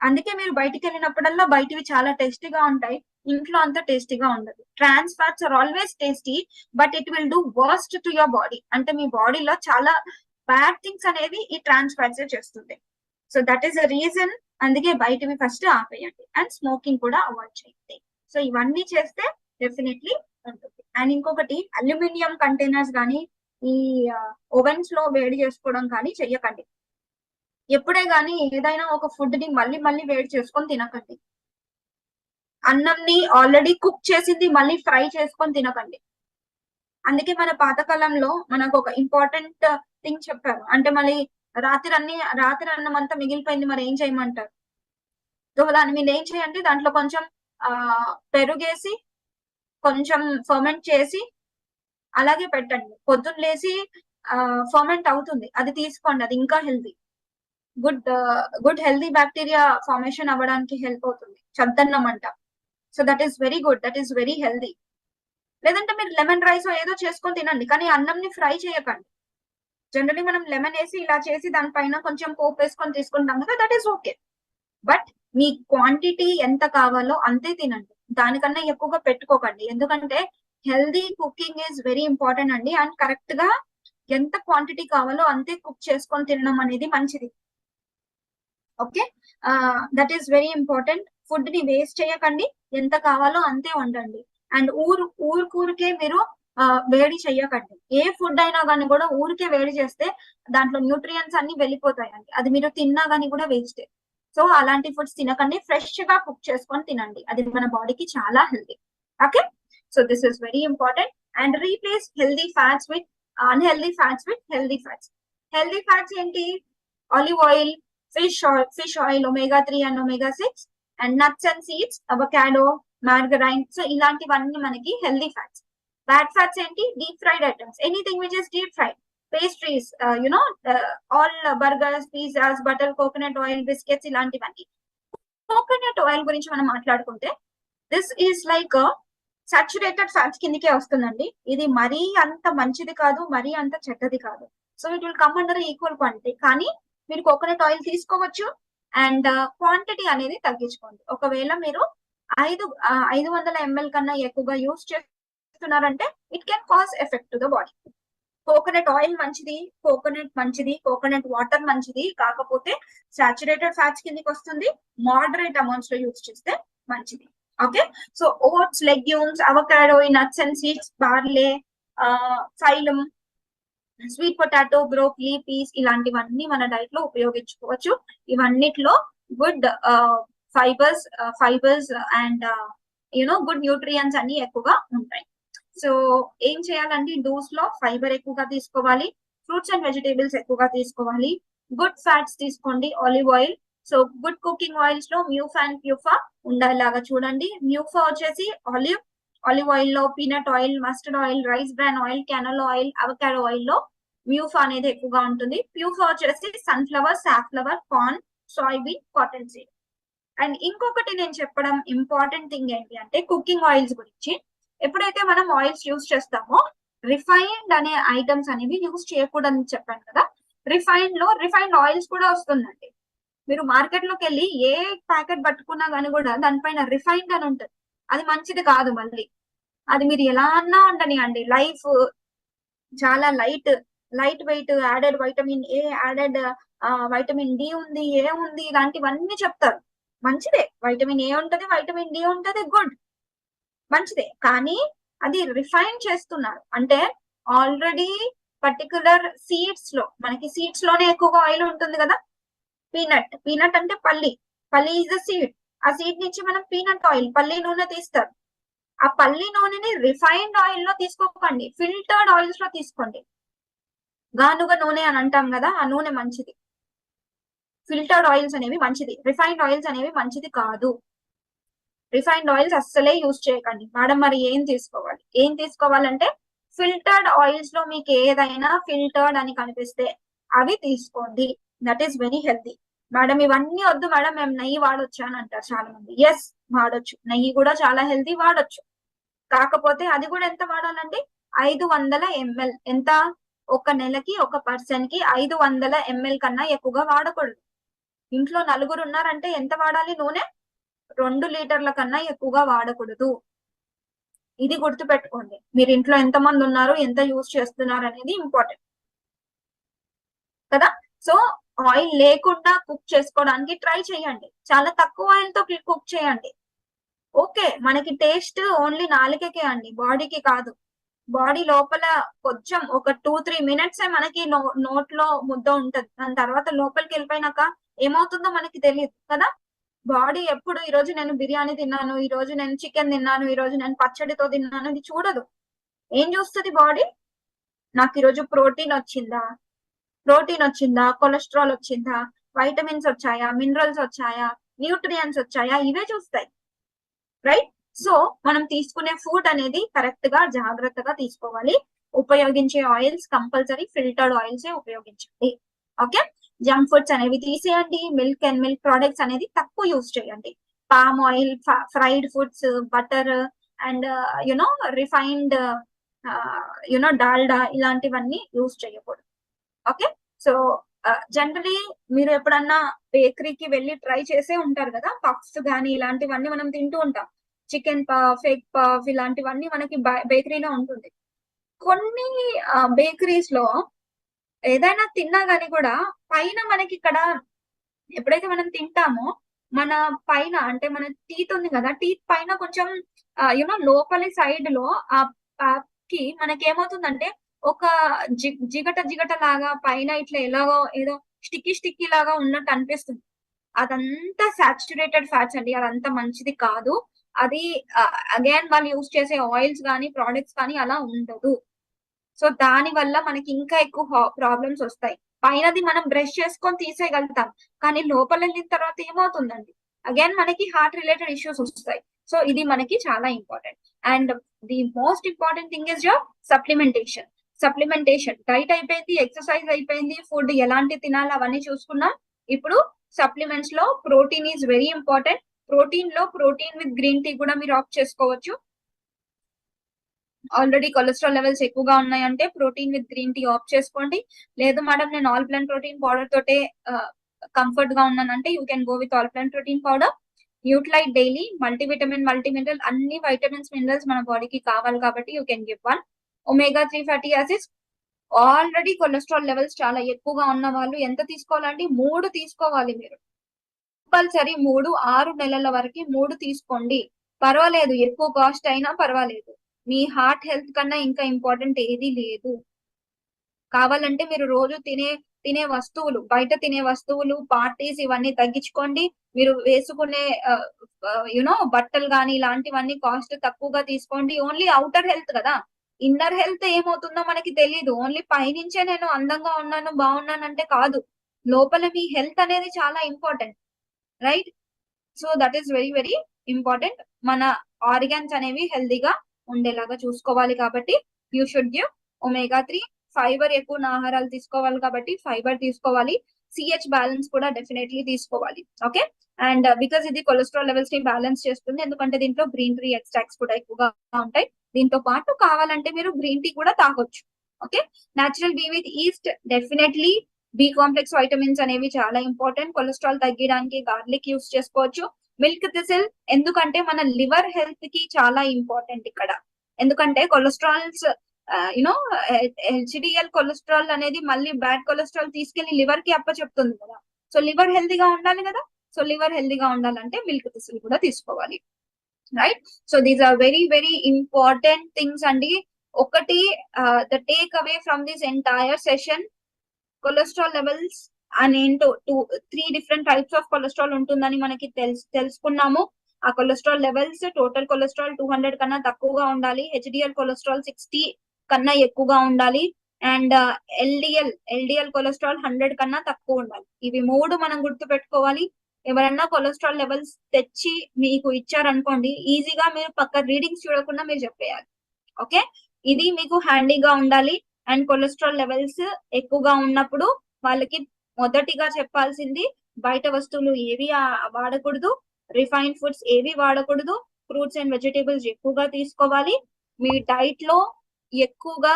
అందుకే మీరు బయటికి వెళ్ళినప్పుడల్లా బయటివి చాలా టేస్టీగా ఉంటాయి, ఇంట్లో అంత టేస్టీగా ఉండదు. Trans fats are always tasty, but it will do worst to your body. అంటే మీ బాడీలో చాలా బ్యాడ్ థింగ్స్ అనేవి ఈ ట్రాన్స్ ఫ్యాట్స్ చేస్తుంది. So that is the reason. అందుకే బయటవి ఫస్ట్ ఆపేయండి అండ్ స్మోకింగ్ కూడా అవాయిడ్ చేయండి. సో ఇవన్నీ చేస్తే డెఫినెట్లీ ఉంటుంది. అండ్ ఇంకొకటి, అల్యూమినియం కంటైనర్స్ కానీ ఈ ఓవెన్స్ లో వేడి చేసుకోవడం కానీ చెయ్యకండి. ఎప్పుడే గానీ ఏదైనా ఒక ఫుడ్ ని మళ్ళీ మళ్ళీ వేడి చేసుకొని తినకండి. అన్నంని ఆల్రెడీ కుక్ చేసింది మళ్ళీ ఫ్రై చేసుకొని తినకండి. అందుకే మన పాతకాలంలో మనకు ఒక ఇంపార్టెంట్ థింగ్ చెప్పారు, అంటే మళ్ళీ రాత్రి అన్నం అంతా మిగిలిపోయింది, మరి ఏం చేయమంటారు? సో దాన్ని మీరు ఏం చేయండి, దాంట్లో కొంచెం పెరుగేసి కొంచెం ఫర్మెంట్ చేసి అలాగే పెట్టండి. పొద్దున్న లేసి ఫర్మెంట్ అవుతుంది, అది తీసుకోండి, అది ఇంకా healthy. Good healthy bacteria formation అవ్వడానికి హెల్ప్ అవుతుంది చద్దన్నం అంట. So that is very good, that is very healthy. లేదంటే మీరు లెమన్ రైస్ ఏదో చేసుకొని తినండి, కానీ అన్నంని ఫ్రై చేయకండి. జనరలీ మనం లెమన్ వేసి ఇలా చేసి దానిపైన కొంచెం పోపు వేసుకొని తీసుకుంటాం కదా, that is okay. But me quantity ఎంత కావాలో అంతే తినండి, దానికన్నా ఎక్కువగా పెట్టుకోకండి. ఎందుకంటే healthy cooking is very important అండి. అండ్ కరెక్ట్ గా ఎంత క్వాంటిటీ కావాలో అంతే కుక్ చేసుకొని తినడం అనేది మంచిది. Okay, that is very important. Food ని వేస్ట్ చేయకండి, ఎంత కావాలో అంతే వండండి. అండ్ ఊరికే మీరు వేడి చెయ్యకండి. ఏ ఫుడ్ అయినా కానీ కూడా ఊరికే వేడి చేస్తే దాంట్లో న్యూట్రియన్స్ అన్ని వెళ్ళిపోతాయండి, అది మీరు తిన్నా కానీ కూడా వేస్టే. సో అలాంటి ఫుడ్స్ తినకండి, ఫ్రెష్ గా కుక్ చేసుకొని తినండి, అది మన బాడీకి చాలా healthy. Okay, so this is very important. And replace healthy fats with unhealthy fats with healthy fats. Healthy fats ఏంటి? Olive oil, fish oil, omega-3 and omega-6, and nuts and seeds, avocado, margarine. So ఇలాంటివన్నీ మనకి హెల్దీ ఫ్యాట్స్. బ్యాడ్ ఫ్యాట్స్ ఏంటి? Deep fried items, anything which is deep fried, pastries, all burgers, pizzas, butter, coconut oil, biscuits, ఇలాంటివన్నీ. కోకోనట్ ఆయిల్ గురించి మనం మాట్లాడుకుంటే this is like saturated fats కిందకే వస్తుందండి. ఇది మరీ అంత మంచిది కాదు, మరీ అంత చెడ్డది కాదు. So it will come under equal quantity. కానీ మీరు కోకోనట్ ఆయిల్ తీసుకోవచ్చు అండ్ క్వాంటిటీ అనేది తగ్గించుకోండి. ఒకవేళ మీరు 500 ml కన్నా ఎక్కువగా యూస్ చేస్తున్నారంటే it can cause effect to the body. Coconut oil మంచిది, కోకోనట్ వాటర్ మంచిది, కాకపోతే సాచురేటెడ్ ఫ్యాట్స్ కిందకి వస్తుంది. మోడరేట్ అమౌంట్స్ లో యూస్ చేస్తే మంచిది. Okay, so oats, legumes, avocado, nuts and seeds, barley, psyllium, sweet potato, broccoli, peas, ఇలాంటివన్నీ మన డైట్ లో ఉపయోగించుకోవచ్చు. ఇవన్నిట్లో good fibres and good nutrients అన్ని ఎక్కువగా ఉంటాయి. సో ఏం చేయాలంటే డోస్ లో ఫైబర్ ఎక్కువగా తీసుకోవాలి, ఫ్రూట్స్ అండ్ వెజిటేబుల్స్ ఎక్కువగా తీసుకోవాలి, గుడ్ ఫ్యాట్స్ తీసుకోండి, olive oil. So good cooking oils లో మ్యూఫా అండ్ ప్యూఫా ఉండేలాగా చూడండి. మ్యూఫా వచ్చేసి ఆలివ్ ఆయిల్ లో, peanut oil, mustard oil, rice bran oil, canola oil, avocado oil లో మ్యూఫా అనేది ఎక్కువగా ఉంటుంది. ప్యూఫా వచ్చేసి sunflower, safflower, corn, soybean, cotton seed. And ఇంకొకటి నేను చెప్పడం ఇంపార్టెంట్ థింగ్ ఏంటి అంటే కుకింగ్ ఆయిల్స్ గురించి. ఎప్పుడైతే మనం ఆయిల్స్ యూస్ చేస్తామో రిఫైన్డ్ అనే ఐటమ్స్ అనేవి యూస్ చేయకూడదని చెప్పాను కదా. రిఫైన్డ్ ఆయిల్స్ కూడా వస్తుందండి. మీరు మార్కెట్ లోకి వెళ్ళి ఏ ప్యాకెట్ పట్టుకున్నా కానీ కూడా దానిపైన రిఫైన్డ్ అని ఉంటుంది. అది మంచిది కాదు. మళ్ళీ అది మీరు ఎలా అన్నా ఉండని అండి, లైఫ్ చాలా light weight, added vitamin A, added vitamin D ఉంది, ఏ ఉంది, ఇలాంటివన్నీ చెప్తారు. మంచిదే, వైటమిన్ ఏ ఉంటది, వైటమిన్ డి ఉంటది, గుడ్, మంచిదే. కానీ అది రిఫైన్ చేస్తున్నారు అంటే ఆల్రెడీ పర్టికులర్ సీడ్స్ లో, మనకి సీడ్స్ లోనే ఎక్కువగా ఆయిల్ ఉంటుంది కదా. పీనట్ అంటే పల్లి ఈజ్ ద సీడ్. ఆ సీడ్ నుంచి మనం పీనట్ ఆయిల్, పల్లి నూనె తీస్తారు. ఆ పల్లి నూనెని రిఫైన్డ్ ఆయిల్ లో తీసుకోకండి, ఫిల్టర్డ్ ఆయిల్స్ లో తీసుకోండి. గానుగ నూనె అని అంటాం కదా, ఆ నూనె మంచిది. ఫిల్టర్డ్ ఆయిల్స్ అనేవి మంచిది, రిఫైన్డ్ ఆయిల్స్ అనేవి మంచిది కాదు. రిఫైన్డ్ ఆయిల్స్ అస్సలే యూజ్ చేయకండి. మేడం మరి ఏం తీసుకోవాలంటే ఫిల్టర్డ్ ఆయిల్స్ లో మీకు ఏదైనా ఫిల్టర్డ్ అని కనిపిస్తే అవి తీసుకోండి. That is very healthy. Madam ఇవన్నీ వద్దు మేడం, మేము నెయ్యి వాడొచ్చు అని అంటారు చాలా మంది. ఎస్, వాడొచ్చు, నెయ్యి కూడా చాలా హెల్తీ, వాడొచ్చు. కాకపోతే అది కూడా ఎంత వాడాలండి? 500 ml. ఎంత? ఒక నెలకి ఒక పర్సన్ కి 500 ml కన్నా ఎక్కువగా వాడకూడదు. ఇంట్లో నలుగురు ఉన్నారంటే ఎంత వాడాలి నూనె? 2 లీటర్ల కన్నా ఎక్కువగా వాడకూడదు. ఇది గుర్తు పెట్టుకోండి. మీరు ఇంట్లో ఎంత మంది ఉన్నారు, ఎంత యూజ్ చేస్తున్నారు అనేది ఇంపార్టెంట్ కదా. సో ఆయిల్ లేకుండా కుక్ చేసుకోవడానికి ట్రై చేయండి. చాలా తక్కువ ఆయిల్ తో కుక్ చేయండి. ఓకే, మనకి టేస్ట్ ఓన్లీ నాలుకకే అండి, బాడీకి కాదు. బాడీ లోపల కొంచెం ఒక 2-3 మినిట్స్ మనకి నోట్లో ముద్ద ఉంటది. దాని తర్వాత లోపలికి వెళ్ళిపోయినాక ఏమవుతుందో మనకి తెలియదు కదా. బాడీ ఎప్పుడు ఈ రోజు నేను బిర్యానీ తిన్నాను, ఈ రోజు నేను చికెన్ తిన్నాను, ఈ రోజు నేను పచ్చడితో తిన్నాను, ఇది చూడదు. ఏం చూస్తుంది బాడీ? నాకు ఈరోజు ప్రోటీన్ వచ్చిందా, కొలెస్ట్రాల్ వచ్చిందా, వైటమిన్స్ వచ్చాయా, మినరల్స్ వచ్చాయా, న్యూట్రియన్స్ వచ్చాయా, ఇవే చూస్తాయి. రైట్? సో మనం తీసుకునే ఫుడ్ అనేది కరెక్ట్ గా జాగ్రత్తగా తీసుకోవాలి. ఉపయోగించే ఆయిల్స్ కంపల్సరీ ఫిల్టర్డ్ ఆయిల్స్ ఉపయోగించండి. ఓకే, జంక్ ఫుడ్స్ అనేవి తీసేయండి. మిల్క్ అండ్ మిల్క్ ప్రొడక్ట్స్ అనేది తక్కువ యూస్ చేయండి. Palm oil, fried foods, butter and refined Dalda, ఇలాంటివన్నీ యూస్ చేయకూడదు. ఓకే. సో జనరలీ మీరు ఎప్పుడన్నా బేకరీకి వెళ్ళి ట్రై చేసే ఉంటారు కదా, పఫ్స్ గానీ ఇలాంటివన్నీ మనం తింటూ ఉంటాం. చికెన్ పఫ్, ఎగ్ పఫ్ ఇలాంటివన్నీ మనకి బేకరీలో ఉంటుంది. కొన్ని బేకరీస్ లో ఏదైనా తిన్నా గానీ కూడా పైన మనకి ఇక్కడ ఎప్పుడైతే మనం తింటామో మన పైన అంటే మన టీత్ ఉంది కదా, టీత్ పైన కొంచెం లోపలి సైడ్ లో ఆ పాప్ కి మనకేమవుతుందంటే ఒక జిగట జిగట లాగా పైన ఇట్లా ఎలాగో ఏదో స్టిక్కీ స్టిక్కీ లాగా ఉన్నట్టు అనిపిస్తుంది. అదంతా సాచురేటెడ్ ఫ్యాట్స్ అండి. అదంతా మంచిది కాదు. అది అగైన్ వాళ్ళు యూజ్ చేసే ఆయిల్స్ గానీ, ప్రొడక్ట్స్ కానీ అలా ఉండదు. సో దాని వల్ల మనకి ఇంకా ఎక్కువ ప్రాబ్లమ్స్ వస్తాయి. పైనది మనం బ్రష్ చేసుకొని తీసేయగలుగుతాం. కానీ లోపలెళ్ళిన తర్వాత ఏమవుతుందండి? అగైన్ మనకి హార్ట్ రిలేటెడ్ ఇష్యూస్ వస్తాయి. సో ఇది మనకి చాలా important. And the most important thing is your supplementation. Supplementation diet అయిపోయింది, ఎక్సర్సైజ్ అయిపోయింది, ఫుడ్ ఎలాంటి తినాలి అవన్నీ చూసుకున్నాం. ఇప్పుడు సప్లిమెంట్స్ లో protein is very important. Protein with green tea కూడా మీరు ఆప్ట్ చేసుకోవచ్చు. ఆల్రెడీ కొలెస్ట్రాల్ లెవెల్స్ ఎక్కువగా ఉన్నాయంటే protein with green tea opt చేసుకోండి. లేదు మేడం నేను ఆల్ ప్లాంట్ ప్రోటీన్ పౌడర్ తోటే కంఫర్ట్ గా ఉన్నానంటే you can go with all plant protein powder. Nutrilite daily multivitamin, multimineral అన్ని వైటమిన్స్, మినరల్స్ మన బాడీకి కావాలి కాబట్టి you can give one. Omega 3 fatty acids. Already cholesterol levels చాలా ఎక్కువగా ఉన్న వాళ్ళు ఎంత తీసుకోవాలండి? 3 తీసుకోవాలి మీరు. కంపల్సరీ 3 6 నెలల వరకు 3 తీసుకోండి. పర్వాలేదు, ఎక్కువ కాస్ట్ అయినా పర్వాలేదు. మీ హార్ట్ హెల్త్ కన్నా ఇంకా ఇంపార్టెంట్ ఏది లేదు. కావాలంటే మీరు రోజు తినే వస్తువులు, బయట తినే వస్తువులు, పార్టీస్ ఇవన్నీ తగ్గించుకోండి. మీరు వేసుకునే బట్టలు గానీ ఇలాంటివన్నీ కాస్ట్ తక్కువగా తీసుకోండి. ఓన్లీ ఔటర్ హెల్త్ కదా, ఇన్నర్ హెల్త్ ఏమవుతుందో మనకి తెలియదు. ఓన్లీ పైనుంచే నేను అందంగా ఉన్నాను, బాగున్నానంటే కాదు. లోపల మీ హెల్త్ అనేది చాలా important, right? So that is very very important. మన ఆర్గాన్స్ అనేవి హెల్దీగా ఉండేలాగా చూసుకోవాలి కాబట్టి you should give omega 3. Fibre ఎక్కువ ఉన్న ఆహారాలు తీసుకోవాలి కాబట్టి ఫైబర్ తీసుకోవాలి. సిహెచ్ బ్యాలెన్స్ కూడా డెఫినెట్లీ తీసుకోవాలి. ఓకే. అండ్ బికాస్ ఇది కొలెస్ట్రాల్ లెవెల్స్ ని బ్యాలెన్స్ చేస్తుంది, ఎందుకంటే దీంట్లో గ్రీన్ టీ ఎక్స్ట్రాక్ట్స్ కూడా ఎక్కువగా ఉంటాయి. దీంతో పాటు కావాలంటే మీరు గ్రీన్ టీ కూడా తాగొచ్చు. Okay. Natural B with yeast, definitely B complex vitamins అనేవి చాలా ఇంపార్టెంట్. కొలెస్ట్రాల్ తగ్గడానికి గార్లిక్ యూస్ చేసుకోవచ్చు. మిల్క్ థిసిల్, ఎందుకంటే మన లివర్ హెల్త్ కి చాలా ఇంపార్టెంట్ ఇక్కడ. ఎందుకంటే కొలెస్ట్రాల్స్ హెచ్డిఎల్ కొలెస్ట్రాల్ అనేది మళ్ళీ బ్యాడ్ కొలెస్ట్రాల్ తీసుకెళ్లి లివర్ కి చెప్తుంది కదా. సో లివర్ హెల్తీగా ఉండాలి కదా. సో లివర్ హెల్తీగా ఉండాలంటే మిల్క్ థిసిల్ కూడా తీసుకోవాలి, right? So these are very very important things అండి. ఒకటి the take away from this entire session, cholesterol levels అని ఏంటో 3 డిఫరెంట్ టైప్స్ ఆఫ్ కొలెస్ట్రాల్ ఉంటుందని మనకి తెలుసుకున్నాము. ఆ కొలెస్ట్రాల్ లెవెల్స్, టోటల్ కొలెస్ట్రాల్ 200 కన్నా తక్కువగా ఉండాలి. హెచ్డిఎల్ కొలెస్ట్రాల్ 60 కన్నా ఎక్కువగా ఉండాలి. అండ్ ఎల్డిఎల్ కొలెస్ట్రాల్ 100 కన్నా తక్కువ ఉండాలి. ఇవి 3 మనం గుర్తు పెట్టుకోవాలి. ఎవరన్నా కొలెస్ట్రాల్ లెవెల్స్ తెచ్చి మీకు ఇచ్చారనుకోండి, ఈజీగా మీరు పక్క రీడింగ్స్ చూడకుండా మీరు చెప్పేయాలి. ఓకే. ఇది మీకు హ్యాండీగా ఉండాలి. అండ్ కొలెస్ట్రాల్ లెవెల్స్ ఎక్కువగా ఉన్నప్పుడు వాళ్ళకి మొదటిగా చెప్పాల్సింది బయట వస్తువులు ఏవి వాడకూడదు, రిఫైన్డ్ ఫుడ్స్ ఏవి వాడకూడదు, ఫ్రూట్స్ అండ్ వెజిటేబుల్స్ ఎక్కువగా తీసుకోవాలి. మీ డైట్ లో ఎక్కువగా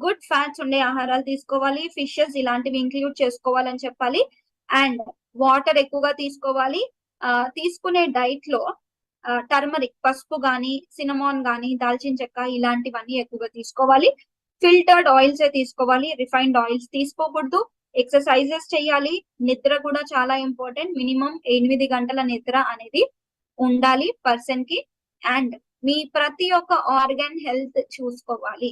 గుడ్ ఫ్యాట్స్ ఉండే ఆహారాలు తీసుకోవాలి. ఫిషెస్ ఇలాంటివి ఇంక్లూడ్ చేసుకోవాలని చెప్పాలి. అండ్ వాటర్ ఎక్కువగా తీసుకోవాలి. తీసుకునే డైట్ లో టర్మరిక్, పసుపు గాని, సినమాన్ గాని, దాల్చిన చెక్క ఇలాంటివన్నీ ఎక్కువగా తీసుకోవాలి. ఫిల్టర్డ్ ఆయిల్స్ తీసుకోవాలి, రిఫైన్డ్ ఆయిల్స్ తీసుకోకూడదు. ఎక్సర్సైజెస్ చేయాలి. నిద్ర కూడా చాలా ఇంపార్టెంట్. మినిమం 8 గంటల నిద్ర అనేది ఉండాలి పర్సన్ కి. అండ్ మీ ప్రతి ఒక్క ఆర్గాన్ హెల్త్ చూసుకోవాలి.